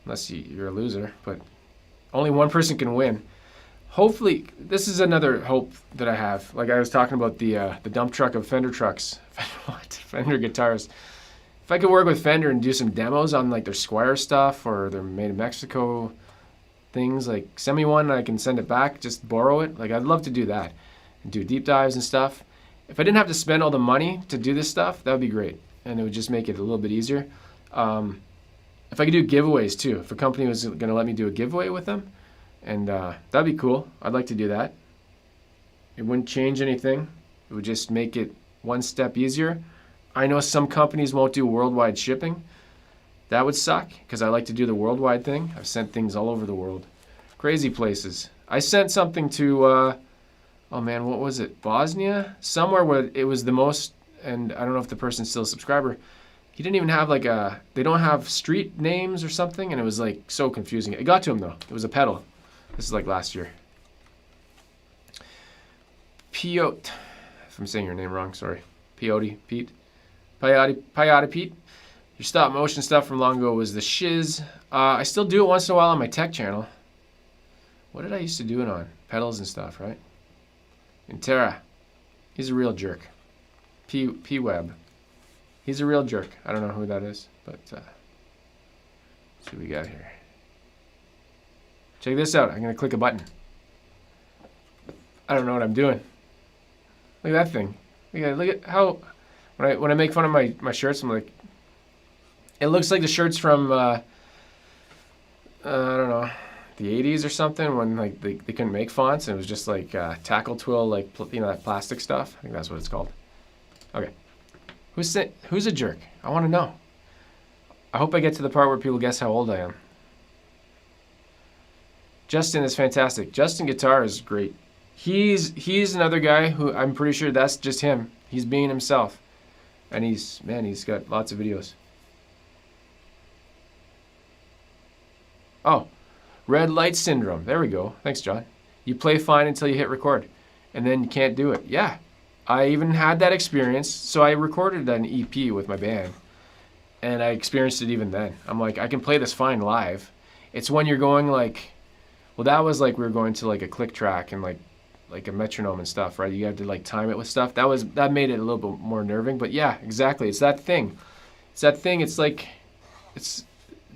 S1: unless you're a loser. But only one person can win. Hopefully, this is another hope that I have. Like I was talking about the dump truck of Fender trucks, Fender guitars. If I could work with Fender and do some demos on like their Squier stuff or their Made in Mexico things, like send me one and I can send it back, just borrow it. Like I'd love to do that and do deep dives and stuff. If I didn't have to spend all the money to do this stuff, that would be great, and it would just make it a little bit easier. If I could do giveaways too, if a company was going to let me do a giveaway with them, and that'd be cool. I'd like to do that. It wouldn't change anything. It would just make it one step easier. I know some companies won't do worldwide shipping. That would suck, because I like to do the worldwide thing. I've sent things all over the world. Crazy places. I sent something to oh man, what was it? Bosnia? Somewhere where it was the most, and I don't know if the person's still a subscriber. He didn't even have like they don't have street names or something, and it was like so confusing. It got to him though. It was a pedal. This is like last year. Piot, if I'm saying your name wrong, sorry. Piotti Pete. Piotti Pete. Your stop motion stuff from long ago was the shiz. I still do it once in a while on my tech channel. What did I used to do it on? Pedals and stuff, right? Intera. He's a real jerk. P-Web. He's a real jerk. I don't know who that is, but let's see what we got here. Check this out. I'm going to click a button. I don't know what I'm doing. Look at that thing. Look at how, when I make fun of my shirts, I'm like, it looks like the shirts from, I don't know, the 80s or something, when like they couldn't make fonts, and it was just like tackle twill, like, you know, that plastic stuff. I think that's what it's called. Okay. Who's a jerk? I want to know. I hope I get to the part where people guess how old I am. Justin is fantastic. Justin Guitar is great. He's another guy who I'm pretty sure that's just him. He's being himself. And he's got lots of videos. Oh, red light syndrome. There we go. Thanks, John. You play fine until you hit record, and then you can't do it. Yeah, I even had that experience. So I recorded an EP with my band, and I experienced it even then. I'm like, I can play this fine live. It's when you're going like, well, that was like we were going to like a click track and like a metronome and stuff, right? You have to like time it with stuff. That made it a little bit more nerving. But yeah, exactly. It's that thing. It's like,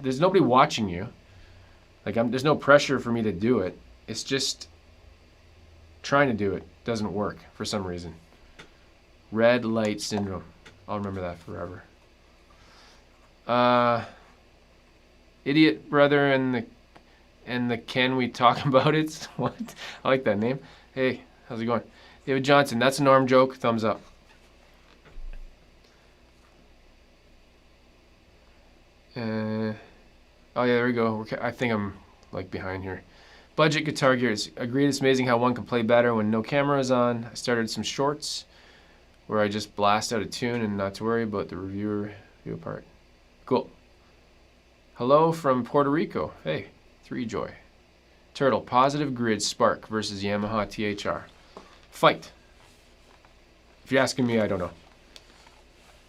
S1: there's nobody watching you. Like there's no pressure for me to do it. It's just trying to do it doesn't work for some reason. Red light syndrome. I'll remember that forever. Idiot brother and the can we talk about it? What? I like that name. Hey, how's it going? David Johnson, that's a Norm joke. Thumbs up. Oh yeah, there we go. I think I'm like behind here. Budget guitar gears. Agreed, it's amazing how one can play better when no camera is on. I started some shorts where I just blast out a tune and not to worry about the review part. Cool. Hello from Puerto Rico. Hey, 3Joy. Turtle, positive grid Spark versus Yamaha THR. Fight. If you're asking me, I don't know.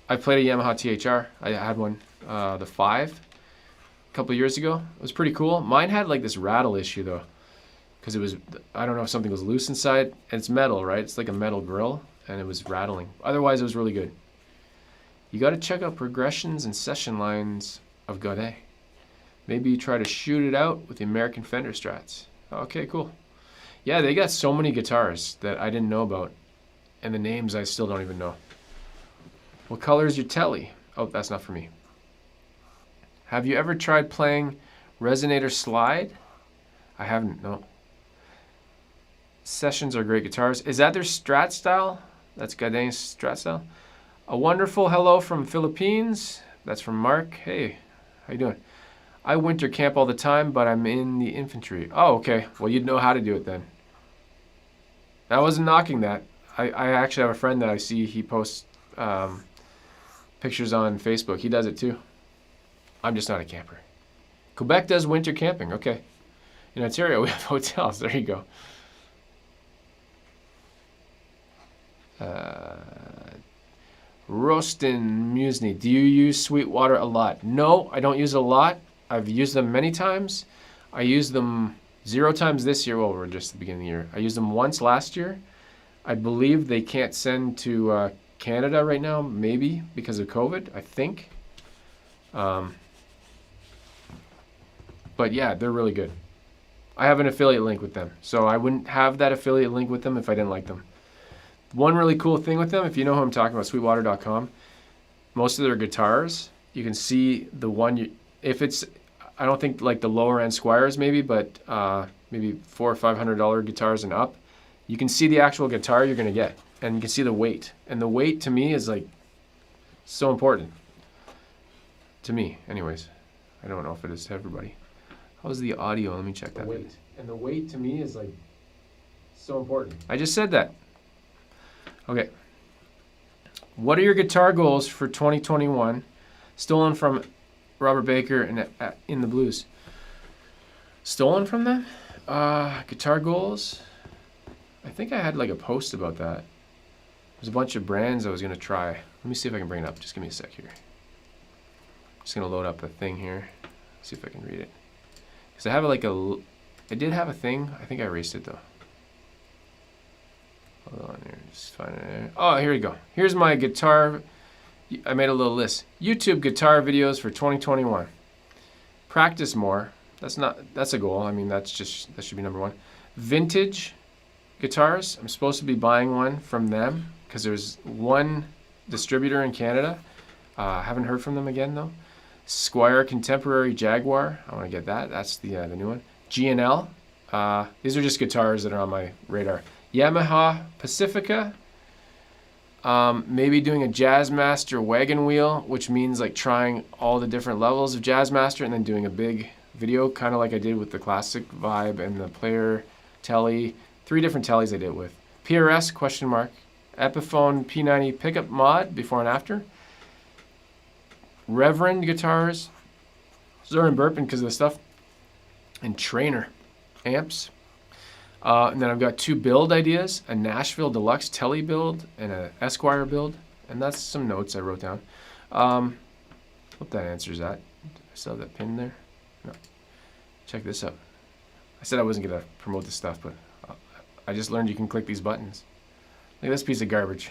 S1: I played a Yamaha THR. I had one, the 5, a couple of years ago. It was pretty cool. Mine had like this rattle issue though, because it was, I don't know if something was loose inside, and it's metal, right? It's like a metal grill, and it was rattling. Otherwise, it was really good. You got to check out progressions and session lines of Godin. Maybe you try to shoot it out with the American Fender Strats. Okay, cool. Yeah, they got so many guitars that I didn't know about, and the names I still don't even know. What color is your Tele? Oh, that's not for me. Have you ever tried playing Resonator Slide? I haven't, no. Sessions are great guitars. Is that their Strat style? That's Godin's Strat style. A wonderful hello from Philippines. That's from Mark. Hey, how you doing? I winter camp all the time, but I'm in the infantry. Oh, okay. Well, you'd know how to do it then. I wasn't knocking that. I actually have a friend that I see, he posts pictures on Facebook. He does it too. I'm just not a camper. Quebec does winter camping. Okay. In Ontario, we have hotels. There you go. Rostin Musney. Do you use Sweetwater a lot? No, I don't use it a lot. I've used them many times. I used them 0 times this year. Well, we're just at the beginning of the year. I used them once last year. I believe they can't send to Canada right now, maybe because of COVID, I think. But yeah, they're really good. I have an affiliate link with them, so I wouldn't have that affiliate link with them if I didn't like them. One really cool thing with them, if you know who I'm talking about, Sweetwater.com, most of their guitars, you can see the one, if it's, I don't think like the lower end Squiers maybe, but maybe $400 or $500 guitars and up, you can see the actual guitar you're gonna get, and you can see the weight. And the weight to me is like so important. To me, anyways. I don't know if it is to everybody. How's the audio? Let me check that. Weight. And the weight to me is like So important. I just said that. Okay. What are your guitar goals for 2021? Stolen from Robert Baker and in the Blues. Stolen from them? Guitar goals? I think I had like a post about that. There's a bunch of brands I was going to try. Let me see if I can bring it up. Just give me a sec here. Just going to load up a thing here. See if I can read it. Because I have like I did have a thing. I think I erased it though. Hold on here. Just find it there. Oh, here we go. Here's my guitar. I made a little list. YouTube guitar videos for 2021. Practice more. That's a goal. I mean, that should be number one. Vintage guitars. I'm supposed to be buying one from them because there's one distributor in Canada. Haven't heard from them again though. Squier Contemporary Jaguar. I want to get that. That's the new one. G&L. These are just guitars that are on my radar. Yamaha Pacifica. Maybe doing a Jazzmaster wagon wheel, which means like trying all the different levels of Jazzmaster and then doing a big video, kind of like I did with the Classic Vibe and the Player Tele. 3 different teles I did with. PRS, question mark. Epiphone P90 pickup mod, before and after. Reverend guitars. Zorin Burpin because of the stuff. And Trainer amps. And then I've got 2 build ideas. A Nashville Deluxe Tele build and a Esquire build. And that's some notes I wrote down. Hope that answers that. I still have that pin there. No. Check this out. I said I wasn't going to promote this stuff, but I just learned you can click these buttons. Look at this piece of garbage.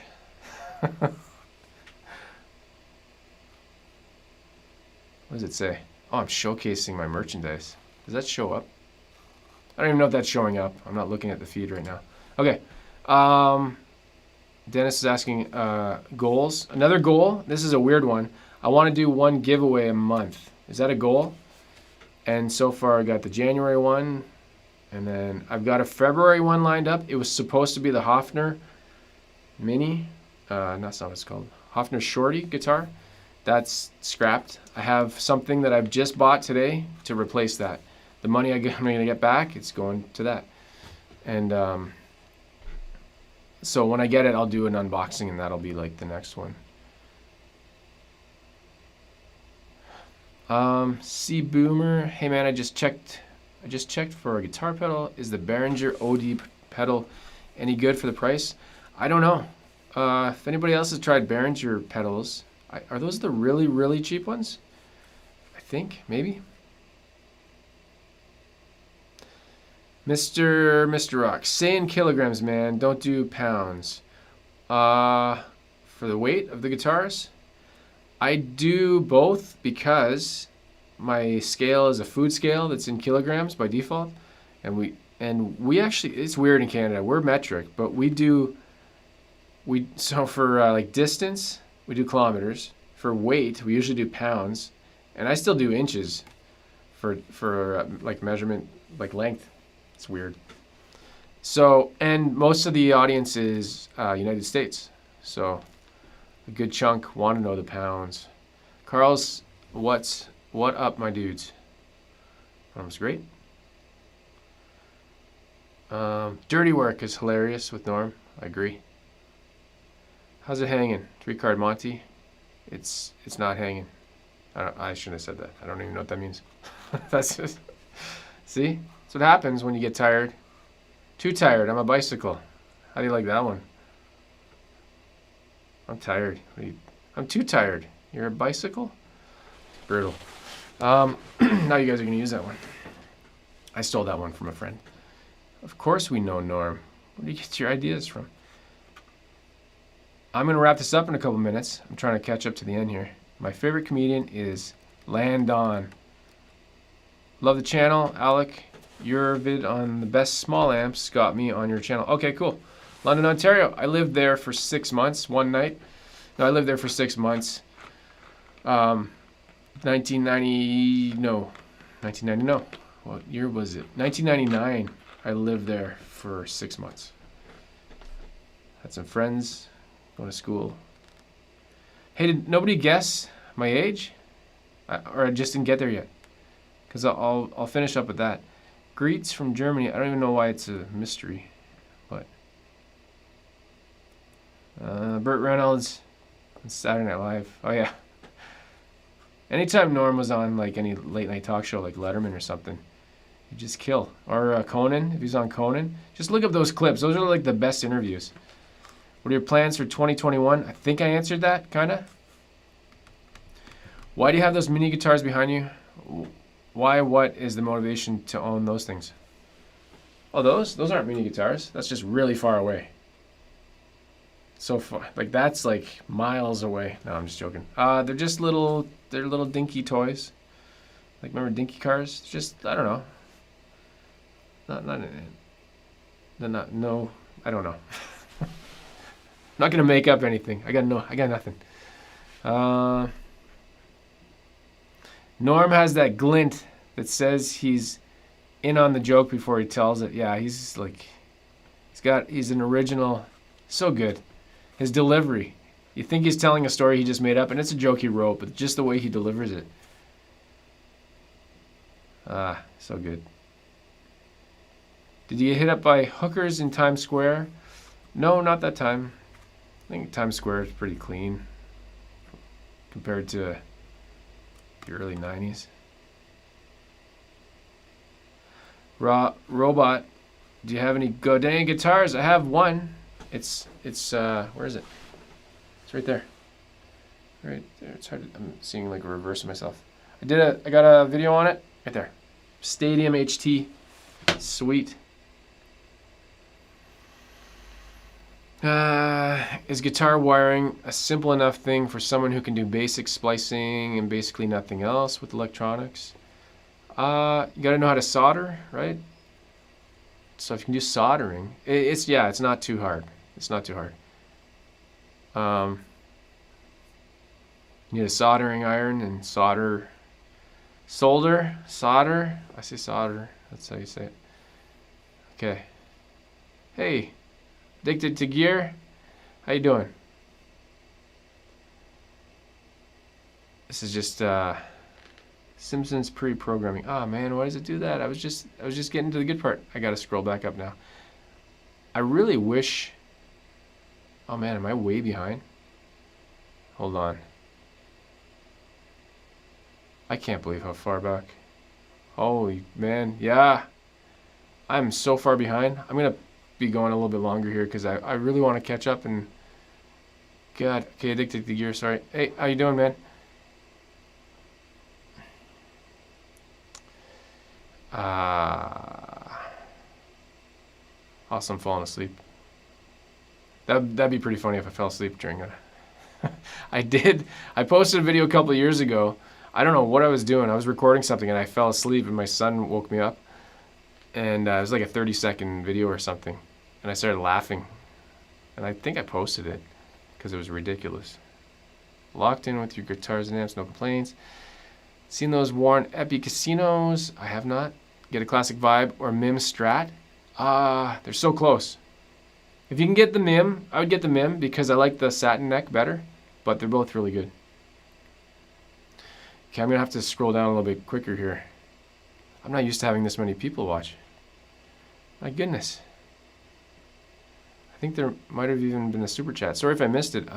S1: What does it say? Oh, I'm showcasing my merchandise. Does that show up? I don't even know if that's showing up. I'm not looking at the feed right now. Okay. Dennis is asking goals. Another goal. This is a weird one. I want to do 1 giveaway a month. Is that a goal? And so far I got the January one. And then I've got a February one lined up. It was supposed to be the Hofner Mini. That's not what it's called. Hofner Shorty guitar. That's scrapped. I have something that I've just bought today to replace that. The money I'm going to get back, it's going to that. And so when I get it, I'll do an unboxing, and that'll be like the next one. C Boomer, hey man, I just checked for a guitar pedal. Is the Behringer OD pedal any good for the price? I don't know. If anybody else has tried Behringer pedals, are those the really, really cheap ones? I think, maybe. Mr. Rock, say in kilograms, man. Don't do pounds. For the weight of the guitars, I do both because my scale is a food scale that's in kilograms by default, and we actually, it's weird in Canada. We're metric, but so for like distance, we do kilometers. For weight, we usually do pounds, and I still do inches for like measurement, like length. It's weird. So, and most of the audience is United States, so a good chunk want to know the pounds. Carl's, what up, my dudes? That was great. Dirty Work is hilarious with Norm. I agree. How's it hanging? 3-card Monty. It's not hanging. I shouldn't have said that. I don't even know what that means. That's just, see? That's what happens when you get tired. Too tired. I'm a bicycle. How do you like that one? I'm tired. I'm too tired. You're a bicycle? Brutal. Now you guys are going to use that one. I stole that one from a friend. Of course we know Norm. Where do you get your ideas from? I'm going to wrap this up in a couple minutes. I'm trying to catch up to the end here. My favorite comedian is Landon. Love the channel, Alec. Your vid on the best small amps got me on your channel. Okay, cool. London, Ontario. I lived there for 6 months, one night. No, I lived there for 6 months. 1990, no. What year was it? 1999. I lived there for 6 months. Had some friends, going to school. Hey, did nobody guess my age? Or I just didn't get there yet? Because I'll finish up with that. Greets from Germany. I don't even know why it's a mystery. What? Burt Reynolds on Saturday Night Live. Oh yeah. Anytime Norm was on like any late night talk show like Letterman or something, he'd just kill. Or Conan, if he's on Conan. Just look up those clips. Those are like the best interviews. What are your plans for 2021? I think I answered that, kinda. Why do you have those mini guitars behind you? Why, what is the motivation to own those things? Oh, those aren't mini guitars. That's just really far away. So far, like that's like miles away. No, I'm just joking. They're just little dinky toys. Like remember dinky cars? Just I don't know. No, I don't know. Not gonna make up anything. I got nothing. Norm has that glint that says he's in on the joke before he tells it. Yeah, he's an original, so good. His delivery. You think he's telling a story he just made up, and it's a joke he wrote, but just the way he delivers it. So good. Did you get hit up by hookers in Times Square? No, not that time. I think Times Square is pretty clean compared to the early 90s. Robot, do you have any Godin guitars? I have one. It's where is it? It's right there. Right there. It's hard. I'm seeing like a reverse of myself. I got a video on it right there. Stadium HT. Sweet. Is guitar wiring a simple enough thing for someone who can do basic splicing and basically nothing else with electronics? You gotta know how to solder, right? So if you can do soldering, it's not too hard. It's not too hard. You need a soldering iron and solder. I say solder. That's how you say it. Okay. Hey, addicted to gear. How you doing? This is just Simpsons pre-programming. Oh man, why does it do that? I was just getting to the good part. I gotta scroll back up now. I really wish. Oh man, am I way behind? Hold on. I can't believe how far back. Holy man, yeah. I'm so far behind. I'm gonna be going a little bit longer here because I really want to catch up and. God, okay, addicted to gear. Sorry. Hey, how you doing, man? Awesome, falling asleep. That'd be pretty funny if I fell asleep during it. I posted a video a couple of years ago. I don't know what I was doing. I was recording something and I fell asleep and my son woke me up. And it was like a 30-second video or something. And I started laughing. And I think I posted it because it was ridiculous. Locked in with your guitars and amps, no complaints. Seen those worn Epi Casinos? I have not. Get a classic vibe or MIM Strat? They're so close. If you can get the MIM, I would get the MIM because I like the satin neck better, but they're both really good. Okay, I'm gonna have to scroll down a little bit quicker here. I'm not used to having this many people watch. My goodness. I think there might have even been a super chat. Sorry if I missed it.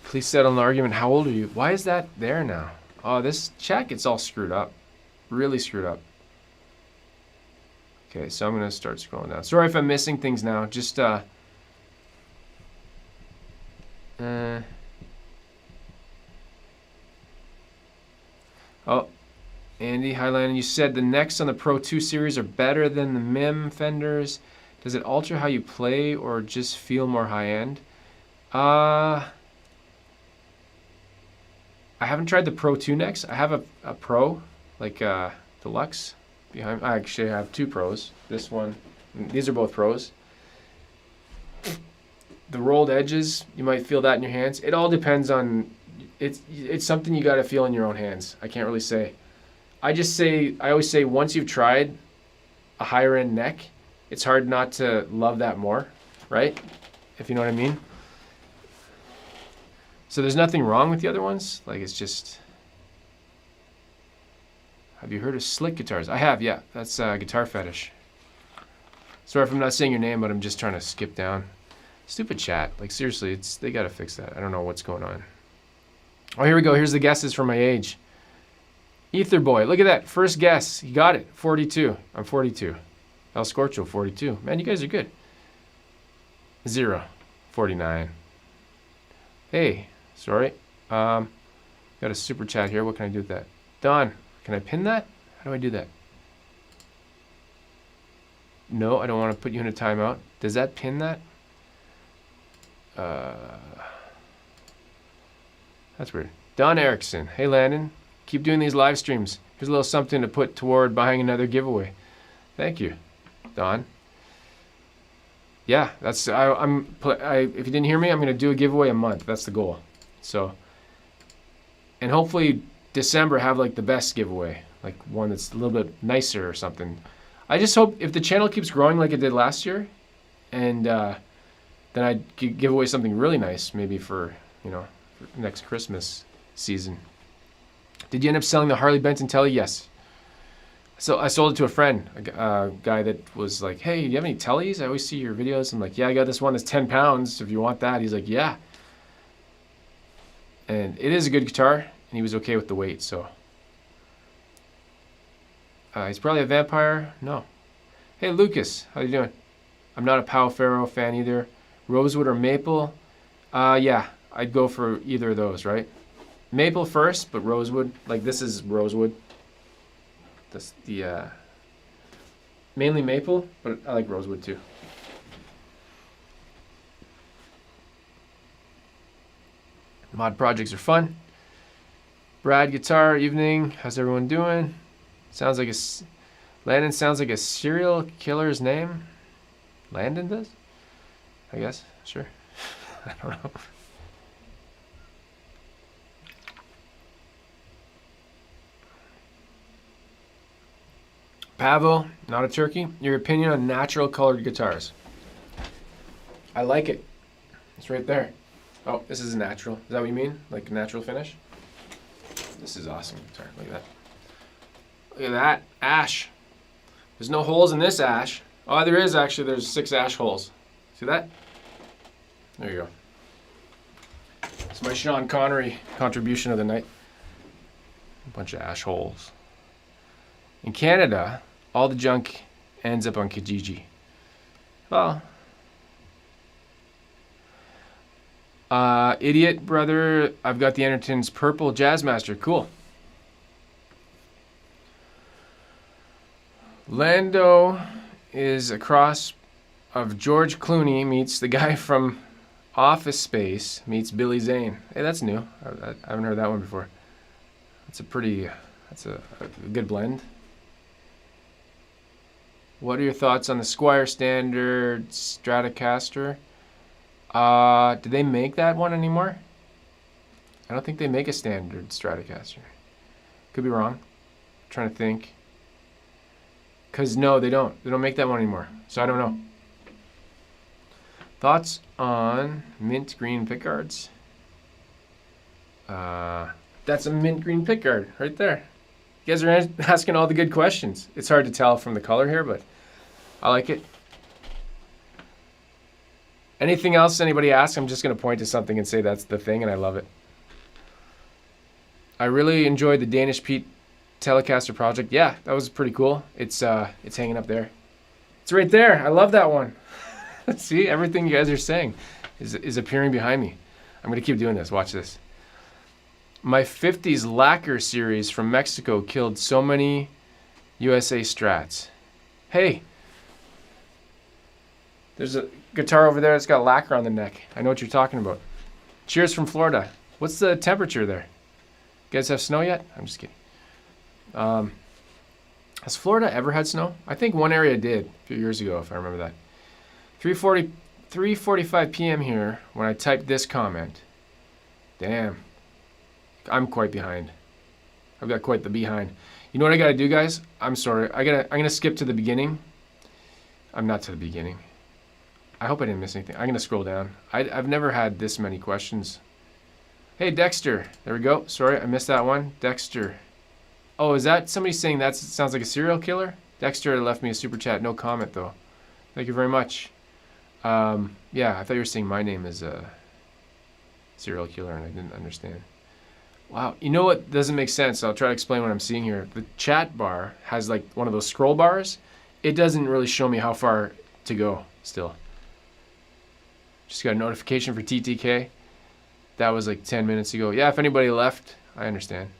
S1: Please settle an argument. How old are you? Why is that there now? Oh, this chat gets all screwed up. Really screwed up. Okay, so I'm going to start scrolling down. Sorry if I'm missing things now. Just, oh, Andy, hi Landon. You said the necks on the Pro 2 series are better than the MIM Fenders. Does it alter how you play or just feel more high-end? I haven't tried the Pro 2 necks. I have a Pro, like Deluxe behind. I actually have two Pros. This one, these are both Pros. The rolled edges, you might feel that in your hands. It all depends on, it's something you got to feel in your own hands. I can't really say. I always say once you've tried a higher end neck, it's hard not to love that more, right? If you know what I mean. So there's nothing wrong with the other ones? Like, it's just... Have you heard of slick guitars? I have, yeah. That's Guitar Fetish. Sorry if I'm not saying your name, but I'm just trying to skip down. Stupid chat. Like, seriously, they got to fix that. I don't know what's going on. Oh, here we go. Here's the guesses for my age. Ether Boy. Look at that. First guess. He got it. 42. I'm 42. El Scorcho, 42. Man, you guys are good. 0. 49. Hey, sorry. Got a super chat here. What can I do with that? Don, can I pin that? How do I do that? No, I don't want to put you in a timeout. Does that pin that? That's weird. Don Erickson. Hey, Landon. Keep doing these live streams. Here's a little something to put toward buying another giveaway. Thank you, Don. Yeah, that's if you didn't hear me, I'm gonna do a giveaway a month. That's the goal. So, and hopefully December have like the best giveaway, like one that's a little bit nicer or something. I just hope if the channel keeps growing like it did last year, and then I'd give away something really nice, maybe for for next Christmas season. Did you end up selling the Harley Benton Tele? Yes. So I sold it to a friend, a guy that was like, hey, do you have any Teles? I always see your videos. I'm like, yeah, I got this one that's 10 pounds. If you want that. He's like, yeah. And it is a good guitar, and he was okay with the weight, so. He's probably a vampire. No. Hey, Lucas, how you doing? I'm not a Pau Ferro fan either. Rosewood or Maple? Yeah, I'd go for either of those, right? Maple first, but Rosewood. Like, this is Rosewood. That's the mainly Maple, but I like Rosewood too. Mod projects are fun. Brad Guitar, evening. How's everyone doing? Sounds like Landon sounds like a serial killer's name. Landon does? I guess. Sure. I don't know. Pavo, not a turkey. Your opinion on natural colored guitars? I like it. It's right there. Oh, this is natural. Is that what you mean? Like natural finish? This is awesome guitar. Look at that. Look at that. Ash. There's no holes in this ash. Oh, there is actually. There's 6 ash holes. See that? There you go. It's my Sean Connery contribution of the night. A bunch of ash holes. In Canada, all the junk ends up on Kijiji. Well, idiot brother, I've got the Anderton's Purple Jazzmaster. Cool. Lando is a cross of George Clooney meets the guy from Office Space meets Billy Zane. Hey, that's new. I haven't heard that one before. That's a good blend. What are your thoughts on the Squier Standard Stratocaster? Do they make that one anymore? I don't think they make a standard Stratocaster. Could be wrong. I'm trying to think. Because no, they don't. They don't make that one anymore. So I don't know. Thoughts on mint green pickguards? That's a mint green pickguard right there. You guys are asking all the good questions. It's hard to tell from the color here, but I like it. Anything else anybody asks, I'm just going to point to something and say that's the thing, and I love it. I really enjoyed the Danish Pete Telecaster project. Yeah, that was pretty cool. It's hanging up there. It's right there. I love that one. See, everything you guys are saying is appearing behind me. I'm going to keep doing this. Watch this. My 50s lacquer series from Mexico killed so many USA Strats. Hey, there's a guitar over there that's got lacquer on the neck. I know what you're talking about. Cheers from Florida. What's the temperature there? You guys have snow yet? I'm just kidding. Has Florida ever had snow? I think one area did a few years ago, if I remember that. 3:45 p.m. here when I typed this comment. Damn. I'm quite behind. I've got quite the behind. You know what I gotta do, guys? I'm sorry. I'm gonna skip to the beginning. I'm not to the beginning. I hope I didn't miss anything. I'm gonna scroll down. I've never had this many questions Hey, Dexter. There we go. Sorry, I missed that one. Dexter. Oh, is that somebody saying that sounds like a serial killer? Dexter left me a super chat. No comment, though. Thank you very much. Yeah, I thought you were saying my name is a serial killer, and I didn't understand. Wow. You know what doesn't make sense? I'll try to explain what I'm seeing here. The chat bar has like one of those scroll bars. It doesn't really show me how far to go still. Just got a notification for TTK. That was like 10 minutes ago. Yeah, if anybody left, I understand.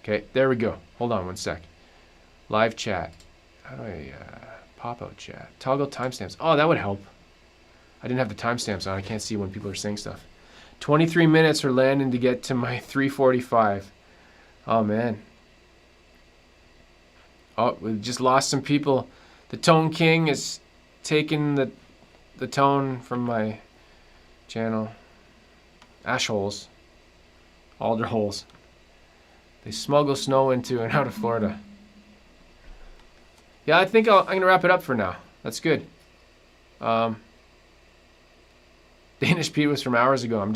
S1: Okay, there we go. Hold on one sec. Live chat. How do I pop out chat? Toggle timestamps. Oh, that would help. I didn't have the timestamps on. I can't see when people are saying stuff. 23 minutes for Landon to get to my 345. Oh, man. Oh, we just lost some people. The Tone King is taking the tone from my channel. Ash holes. Alder holes. They smuggle snow into and out of Florida. Yeah, I think I'm going to wrap it up for now. That's good. Danish Pete was from hours ago. I'm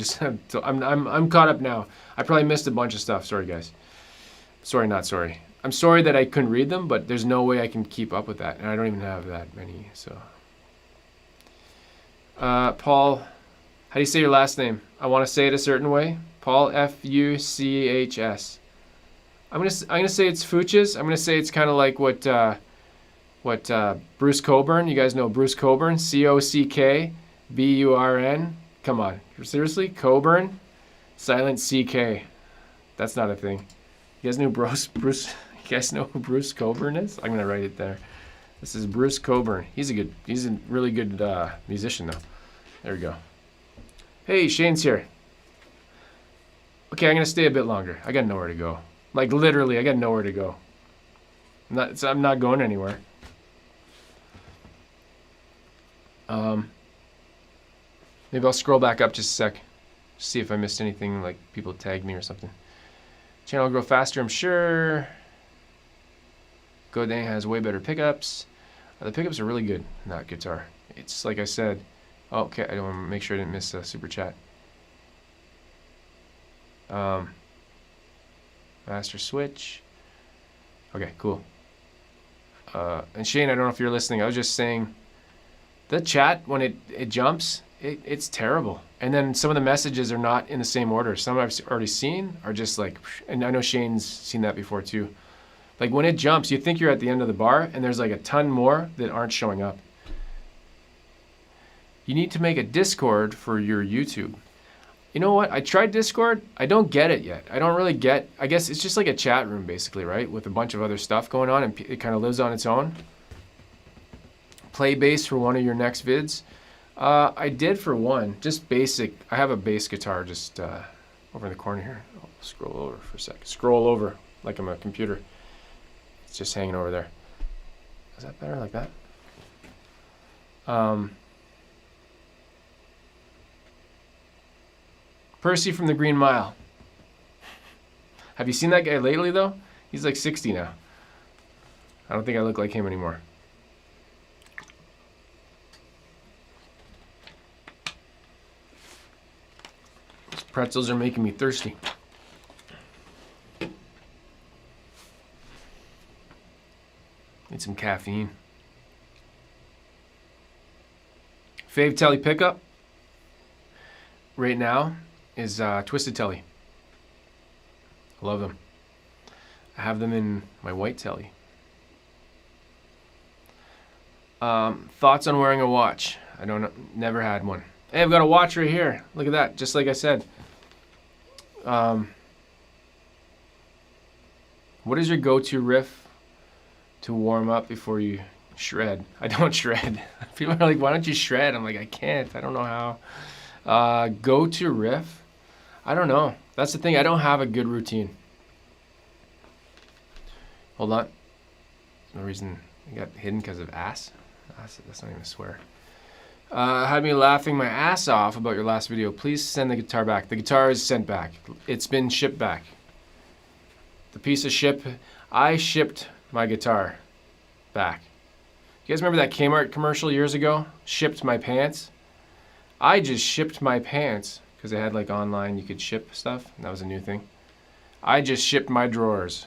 S1: caught up now. I probably missed a bunch of stuff. Sorry, guys. Sorry, not sorry. I'm sorry that I couldn't read them, but there's no way I can keep up with that, and I don't even have that many. So, Paul, how do you say your last name? I want to say it a certain way. Paul, Fuchs. I'm gonna say it's Fuchs. I'm gonna say it's kind of like what Bruce Coburn. You guys know Bruce Coburn. COCKBURN. Come on, seriously, Coburn. Silent CK. That's not a thing. You guys know Bruce. You guys know who Bruce Coburn is? I'm gonna write it there. This is Bruce Coburn. He's a really good musician though. There we go. Hey, Shane's here. Okay, I'm gonna stay a bit longer. I got nowhere to go. Like literally, I got nowhere to go. I'm not going anywhere. Maybe I'll scroll back up just a sec. See if I missed anything, like people tagged me or something. Channel will grow faster, I'm sure. Godin has way better pickups. The pickups are really good in that guitar. It's like I said. Oh, okay, I want to make sure I didn't miss a super chat. Master switch. Okay, cool. And Shane, I don't know if you're listening. I was just saying, the chat when it jumps, it's terrible. And then some of the messages are not in the same order. Some I've already seen are just like, and I know Shane's seen that before too. Like when it jumps, you think you're at the end of the bar, and there's like a ton more that aren't showing up. You need to make a Discord for your YouTube. You know what? I tried Discord. I don't get it yet. I don't really get, I guess it's just like a chat room basically, right? With a bunch of other stuff going on, and it kind of lives on its own. Play bass for one of your next vids. I did for one, just basic. I have a bass guitar just over in the corner here. I'll scroll over for a second. Scroll over like I'm a computer. It's just hanging over there. Is that better like that? Percy from the Green Mile. Have you seen that guy lately though? He's like 60 now. I don't think I look like him anymore. These pretzels are making me thirsty. Need some caffeine. Fav Tele pickup right now is Twisted Tele. I love them. I have them in my white Tele. Thoughts on wearing a watch? I don't know, never had one. Hey, I've got a watch right here. Look at that, just like I said. What is your go-to riff to warm up before you shred? I don't shred. People are like, why don't you shred? I'm like, I can't. I don't know how. Go-to riff? I don't know. That's the thing. I don't have a good routine. Hold on. No reason I got hidden because of ass. That's not even a swear. Had me laughing my ass off about your last video. Please send the guitar back. The guitar is sent back. It's been shipped back. The piece of ship. I shipped my guitar back. You guys remember that Kmart commercial years ago? Shipped my pants? I just shipped my pants because they had like online, you could ship stuff, and that was a new thing. I just shipped my drawers.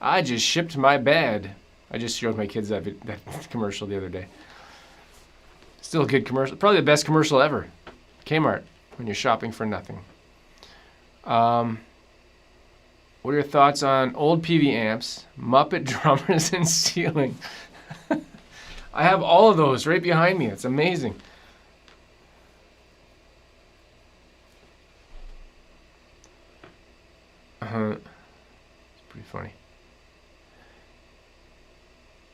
S1: I just shipped my bed. I just showed my kids that commercial the other day. Still a good commercial. Probably the best commercial ever. Kmart, when you're shopping for nothing. What are your thoughts on old PV amps, Muppet drummers, and ceiling? I have all of those right behind me. It's amazing. It's pretty funny.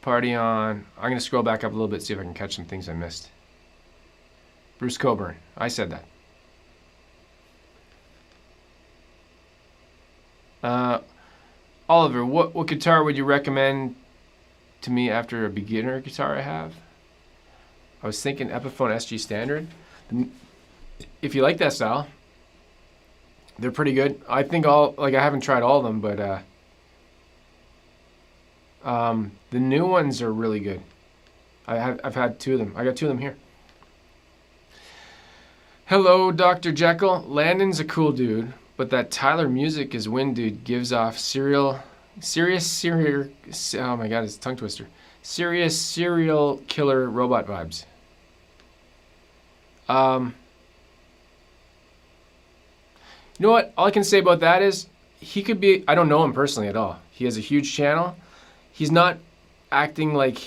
S1: Party on. I'm going to scroll back up a little bit, see if I can catch some things I missed. Bruce Coburn. I said that. Oliver, what guitar would you recommend to me after a beginner guitar I have? I was thinking Epiphone SG Standard. If you like that style, they're pretty good. I think I haven't tried all of them, but the new ones are really good. I've had 2 of them. I got 2 of them here. Hello, Dr. Jekyll. Landon's a cool dude, but that Tyler Music is Win dude gives off serious oh my god, it's a tongue twister. Serious serial killer robot vibes. You know what? All I can say about that is he could be, I don't know him personally at all. He has a huge channel. He's not acting like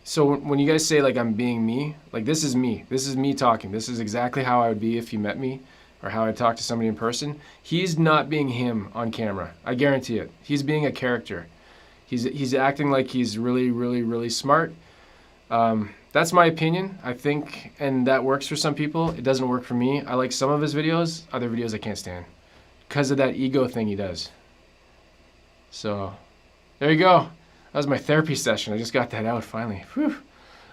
S1: so when you guys say like I'm being me, like this is me. This is me talking. This is exactly how I would be if you met me or how I talk to somebody in person. He's not being him on camera. I guarantee it. He's being a character. He's acting like he's really, really, really smart. That's my opinion, I think, and that works for some people. It doesn't work for me. I like some of his videos. Other videos I can't stand because of that ego thing he does. So there you go. That was my therapy session. I just got that out finally. Whew.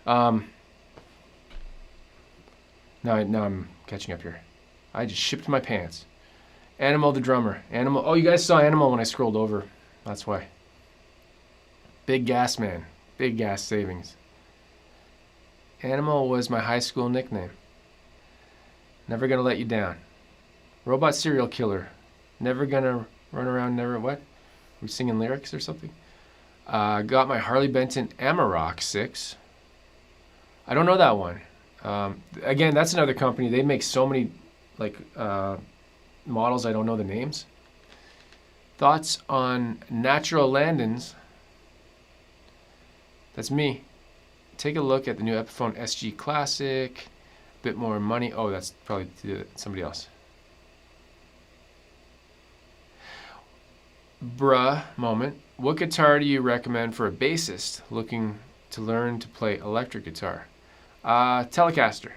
S1: Now I'm catching up here. I just shipped my pants. Animal the drummer. Animal. Oh, you guys saw Animal when I scrolled over. That's why. Big gas man. Big gas savings. Animal was my high school nickname. Never gonna let you down. Robot serial killer. Never gonna run around, never what? Are we singing lyrics or something? Got my Harley Benton Amarok 6. I don't know that one. Again, that's another company. They make so many models I don't know the names. Thoughts on natural Landons? That's me. Take a look at the new Epiphone SG Classic. A bit more money. Oh, that's probably somebody else. Bruh moment. What guitar do you recommend for a bassist looking to learn to play electric guitar? Telecaster.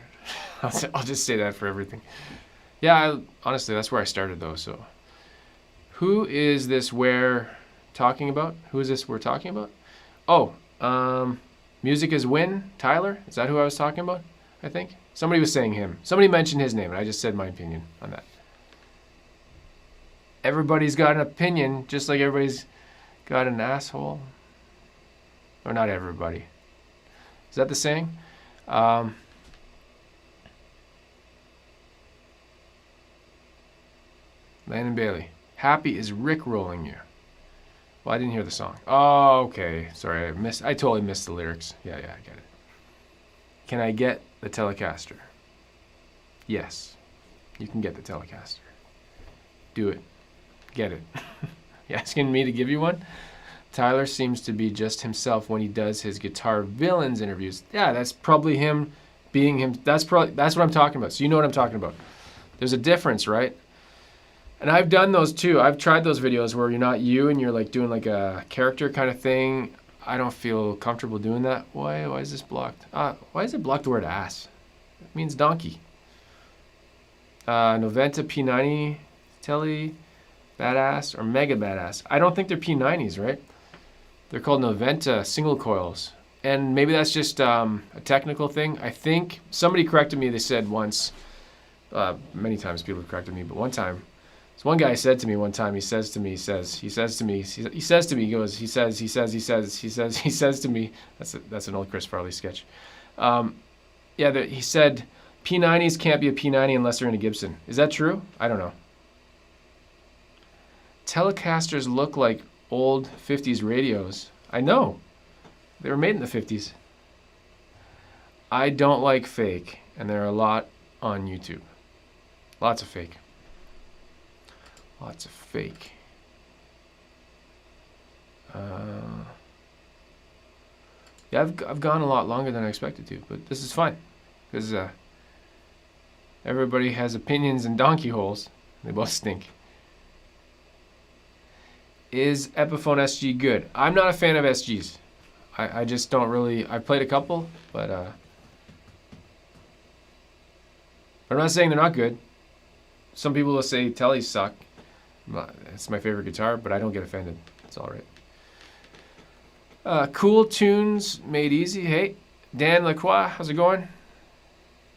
S1: I'll just say that for everything. Yeah, honestly, that's where I started though. So, who is this we're talking about? Who is this we're talking about? Oh, Music is Win, Tyler? Is that who I was talking about? I think. Somebody was saying him. Somebody mentioned his name, and I just said my opinion on that. Everybody's got an opinion, just like everybody's got an asshole. Or not everybody. Is that the saying? Landon Bailey. Happy is Rick-rolling you. Well, I didn't hear the song. Oh, okay. Sorry, I totally missed the lyrics. Yeah, I get it. Can I get the Telecaster? Yes. You can get the Telecaster. Do it. Get it. You asking me to give you one? Tyler seems to be just himself when he does his Guitar Villains interviews. Yeah, that's probably him being him. That's what I'm talking about. So you know what I'm talking about. There's a difference, right? And I've done those too. I've tried those videos where you're not you and you're like doing like a character kind of thing. I don't feel comfortable doing that. Why is this blocked? Why is it blocked the word ass? It means donkey. Noventa P90 Tele badass or mega badass. I don't think they're P90s, right? They're called Noventa single coils. And maybe that's just a technical thing. I think somebody corrected me. They said once, many times people have corrected me, but one time, so one guy said to me one time, he says to me, that's an old Chris Farley sketch. He said, P90s can't be a P90 unless they're in a Gibson. Is that true? I don't know. Telecasters look like old 50s radios. I know. They were made in the 50s. I don't like fake, and there are a lot on YouTube. Lots of fake. Lots of fake. Yeah, I've gone a lot longer than I expected to, but this is fun because everybody has opinions and donkey holes. They both stink. Is Epiphone SG good? I'm not a fan of SGs. I just don't really. I've played a couple, but I'm not saying they're not good. Some people will say Teles suck. It's my favorite guitar, but I don't get offended. It's all right. Cool tunes made easy. Hey, Dan Lacroix, how's it going?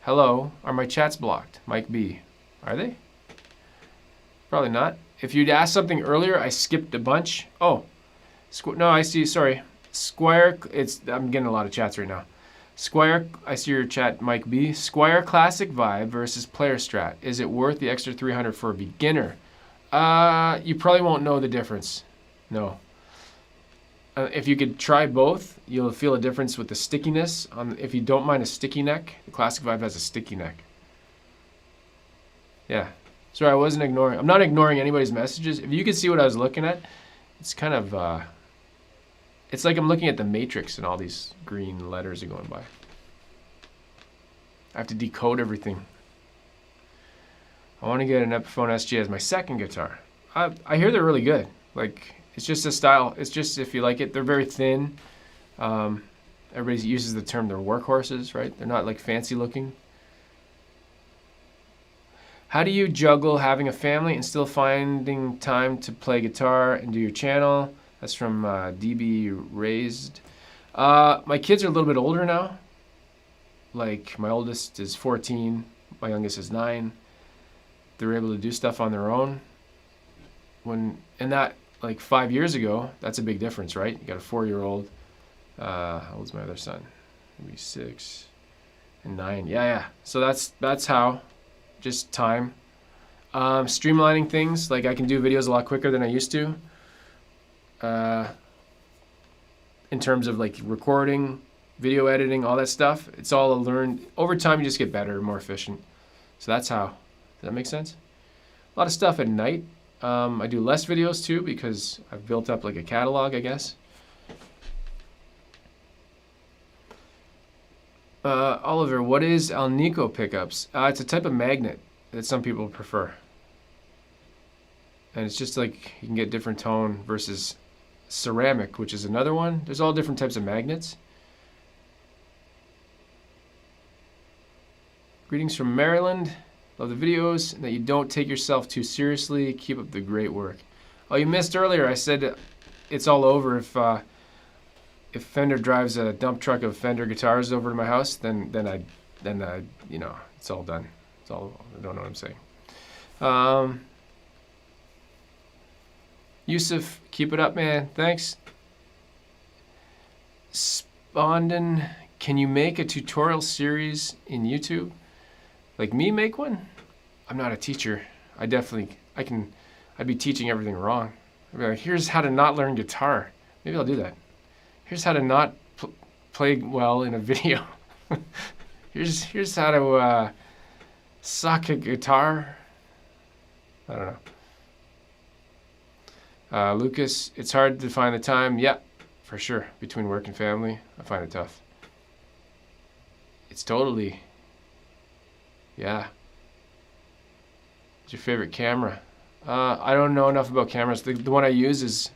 S1: Hello. Are my chats blocked? Mike B. Are they? Probably not. If you'd asked something earlier, I skipped a bunch. Oh, no, I see. Sorry. Squier, I'm getting a lot of chats right now. Squier, I see your chat, Mike B. Squier Classic Vibe versus Player Strat. Is it worth the extra $300 for a beginner? You probably won't know the difference. No. If you could try both, you'll feel a difference with the stickiness. If you don't mind a sticky neck, the Classic Vibe has a sticky neck. Yeah. Sorry, I wasn't ignoring. I'm not ignoring anybody's messages. If you could see what I was looking at, it's kind of, it's like I'm looking at the Matrix and all these green letters are going by. I have to decode everything. I want to get an Epiphone SG as my second guitar. I hear they're really good. Like, it's just a style. It's just if you like it. They're very thin. Everybody uses the term they're workhorses, right? They're not like fancy looking. How do you juggle having a family and still finding time to play guitar and do your channel? That's from DB Raised. My kids are a little bit older now. Like, my oldest is 14. My youngest is 9. They're able to do stuff on their own. And that, like 5 years ago, that's a big difference, right? You got a 4-year-old. How old's my other son? Maybe 6 and 9. Yeah. So that's how. Just time. Streamlining things. Like, I can do videos a lot quicker than I used to. In terms of like recording, video editing, all that stuff. It's all learned. Over time, you just get better, more efficient. So that's how. Does that make sense? A lot of stuff at night. I do less videos too because I've built up like a catalog, I guess. Oliver, what is Alnico pickups? It's a type of magnet that some people prefer. And it's just like you can get different tone versus ceramic, which is another one. There's all different types of magnets. Greetings from Maryland. Love the videos and that you don't take yourself too seriously. Keep up the great work. Oh, you missed earlier. I said it's all over if Fender drives a dump truck of Fender guitars over to my house, then I you know, it's all done. It's all, I don't know what I'm saying. Yusuf, keep it up, man. Thanks. Spondon, can you make a tutorial series in YouTube? Like me make one? I'm not a teacher. I'd be teaching everything wrong. I'd be like, here's how to not learn guitar. Maybe I'll do that. Here's how to not play well in a video. here's how to suck a guitar. I don't know. Lucas, it's hard to find the time. Yeah, for sure. Between work and family, I find it tough. It's totally, yeah. What's your favorite camera? I don't know enough about cameras. The one I use is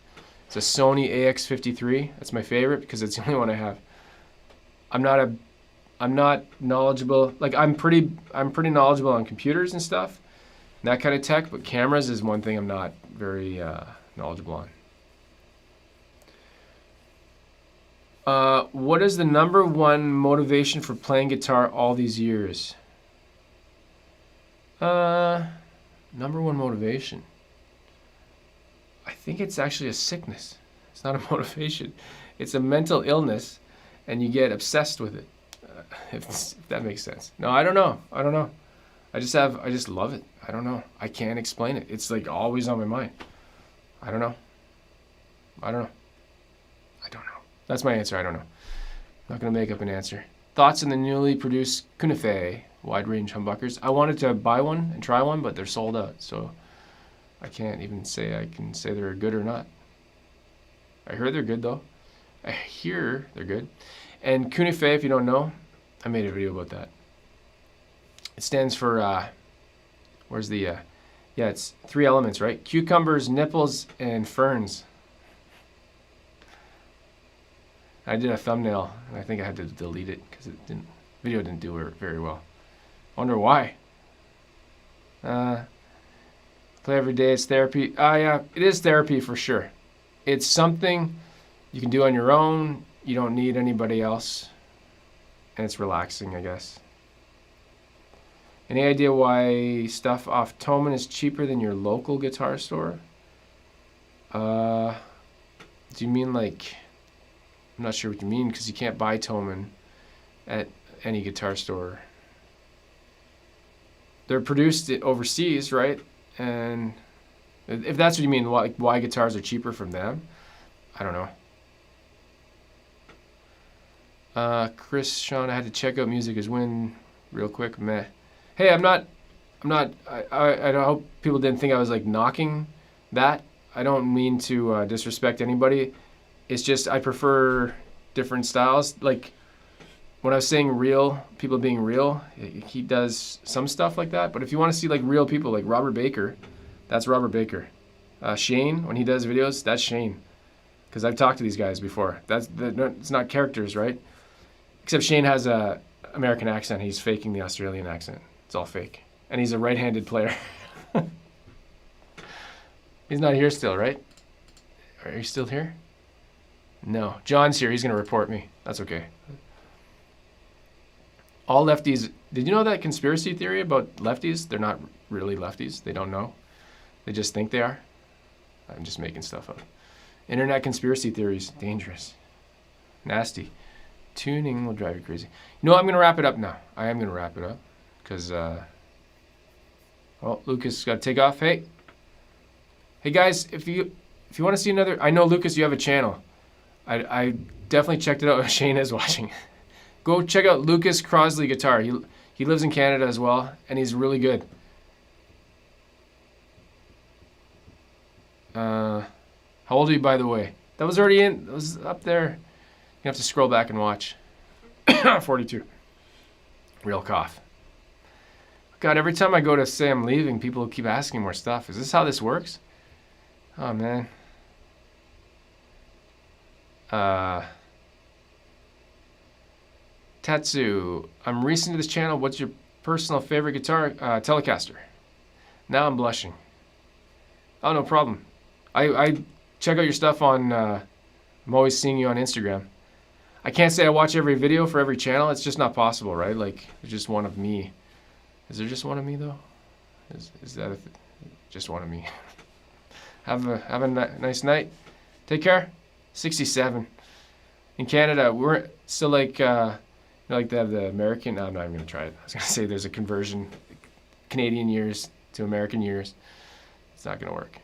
S1: it's a Sony AX53. That's my favorite because it's the only one I have. I'm not knowledgeable. Like I'm pretty knowledgeable on computers and stuff, and that kind of tech. But cameras is one thing I'm not very knowledgeable on. What is the #1 motivation for playing guitar all these years? #1 motivation. I think it's actually a sickness. It's not a motivation. It's a mental illness, and you get obsessed with it. if that makes sense. No, I don't know. I don't know. I just love it. I don't know. I can't explain it. It's like always on my mind. I don't know. I don't know. I don't know. That's my answer. I don't know. Not going to make up an answer. Thoughts on the newly produced CuNiFe wide range humbuckers? I wanted to buy one and try one, but they're sold out. So I can't even say I can say they're good or not. I heard they're good though. I hear they're good. And CuNiFe, if you don't know, I made a video about that. It stands for, where's the, yeah, it's 3 elements, right? Cucumbers, nipples, and ferns. I did a thumbnail, and I think I had to delete it because video didn't do very well. I wonder why. Play every day, it's therapy. Yeah, it is therapy for sure. It's something you can do on your own. You don't need anybody else. And it's relaxing, I guess. Any idea why stuff off Thomann is cheaper than your local guitar store? Do you mean like... I'm not sure what you mean because you can't buy Thomann at any guitar store. They're produced overseas, right? And if that's what you mean, why guitars are cheaper from them, I don't know. Chris, Sean, I had to check out Music is Win real quick. Meh. Hey, I hope people didn't think I was like knocking that. I don't mean to disrespect anybody. It's just I prefer different styles. Like when I was saying real, people being real, he does some stuff like that. But if you want to see like real people, like Robert Baker, that's Robert Baker. Shane, when he does videos, that's Shane. Because I've talked to these guys before. It's not characters, right? Except Shane has a American accent. He's faking the Australian accent. It's all fake. And he's a right-handed player. He's not here still, right? Are you still here? No. John's here. He's going to report me. That's okay. All lefties. Did you know that conspiracy theory about lefties? They're not really lefties. They don't know. They just think they are. I'm just making stuff up. Internet conspiracy theories. Dangerous. Nasty. Tuning will drive you crazy. You know, I'm going to wrap it up now. I am going to wrap it up. Because, well, Lucas got to take off. Hey guys, if you want to see another, I know Lucas, you have a channel. I definitely checked it out. Shane is watching. Go check out Lucas Crosley Guitar. He lives in Canada as well, and he's really good. How old are you, by the way? That was already in. That was up there. You have to scroll back and watch. 42. Real cough. God, every time I go to say I'm leaving, people keep asking more stuff. Is this how this works? Oh, man. Tatsu, I'm recent to this channel. What's your personal favorite guitar Telecaster? Now I'm blushing. Oh, no problem. I check out your stuff on, I'm always seeing you on Instagram. I can't say I watch every video for every channel. It's just not possible, right? Like, there's just one of me. Is there just one of me, though? Is that just one of me? Have a nice night. Take care. 67. In Canada, we're still like, you know, like they have the American. No, I'm not even going to try it. I was going to say there's a conversion, Canadian years to American years. It's not going to work.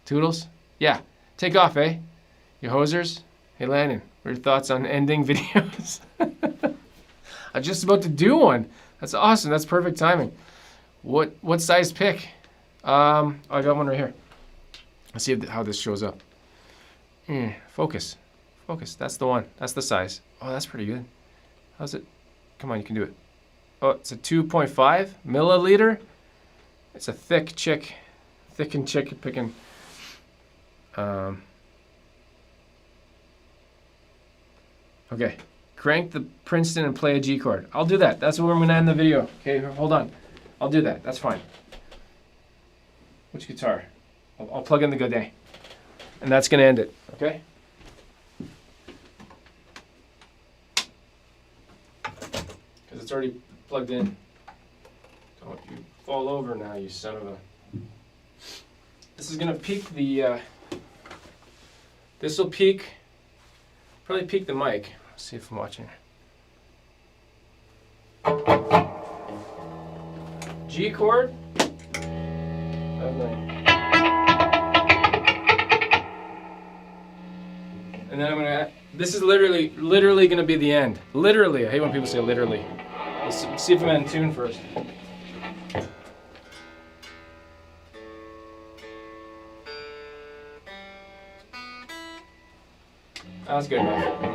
S1: Toodles? Yeah. Take off, eh? You hosers? Hey, Landon, what are your thoughts on ending videos? I'm just about to do one. That's awesome. That's perfect timing. What size pick? I got one right here. Let's see how this shows up. Focus. Focus. That's the one. That's the size. Oh, that's pretty good. How's it? Come on, you can do it. Oh, it's a 2.5 milliliter. It's a thick and chick picking. Okay. Crank the Princeton and play a G chord. I'll do that. That's where I'm going to end the video. Okay, hold on. I'll do that. That's fine. Which guitar? I'll plug in the Godin. And that's going to end it. Okay? Because it's already plugged in. Don't you fall over now, you son of a... This is going to peak the... this will peak... Probably peak the mic. see if I'm watching. G chord. And then I'm gonna. This is literally gonna be the end. Literally. I hate when people say literally. Let's see if I'm in tune first. That's good enough.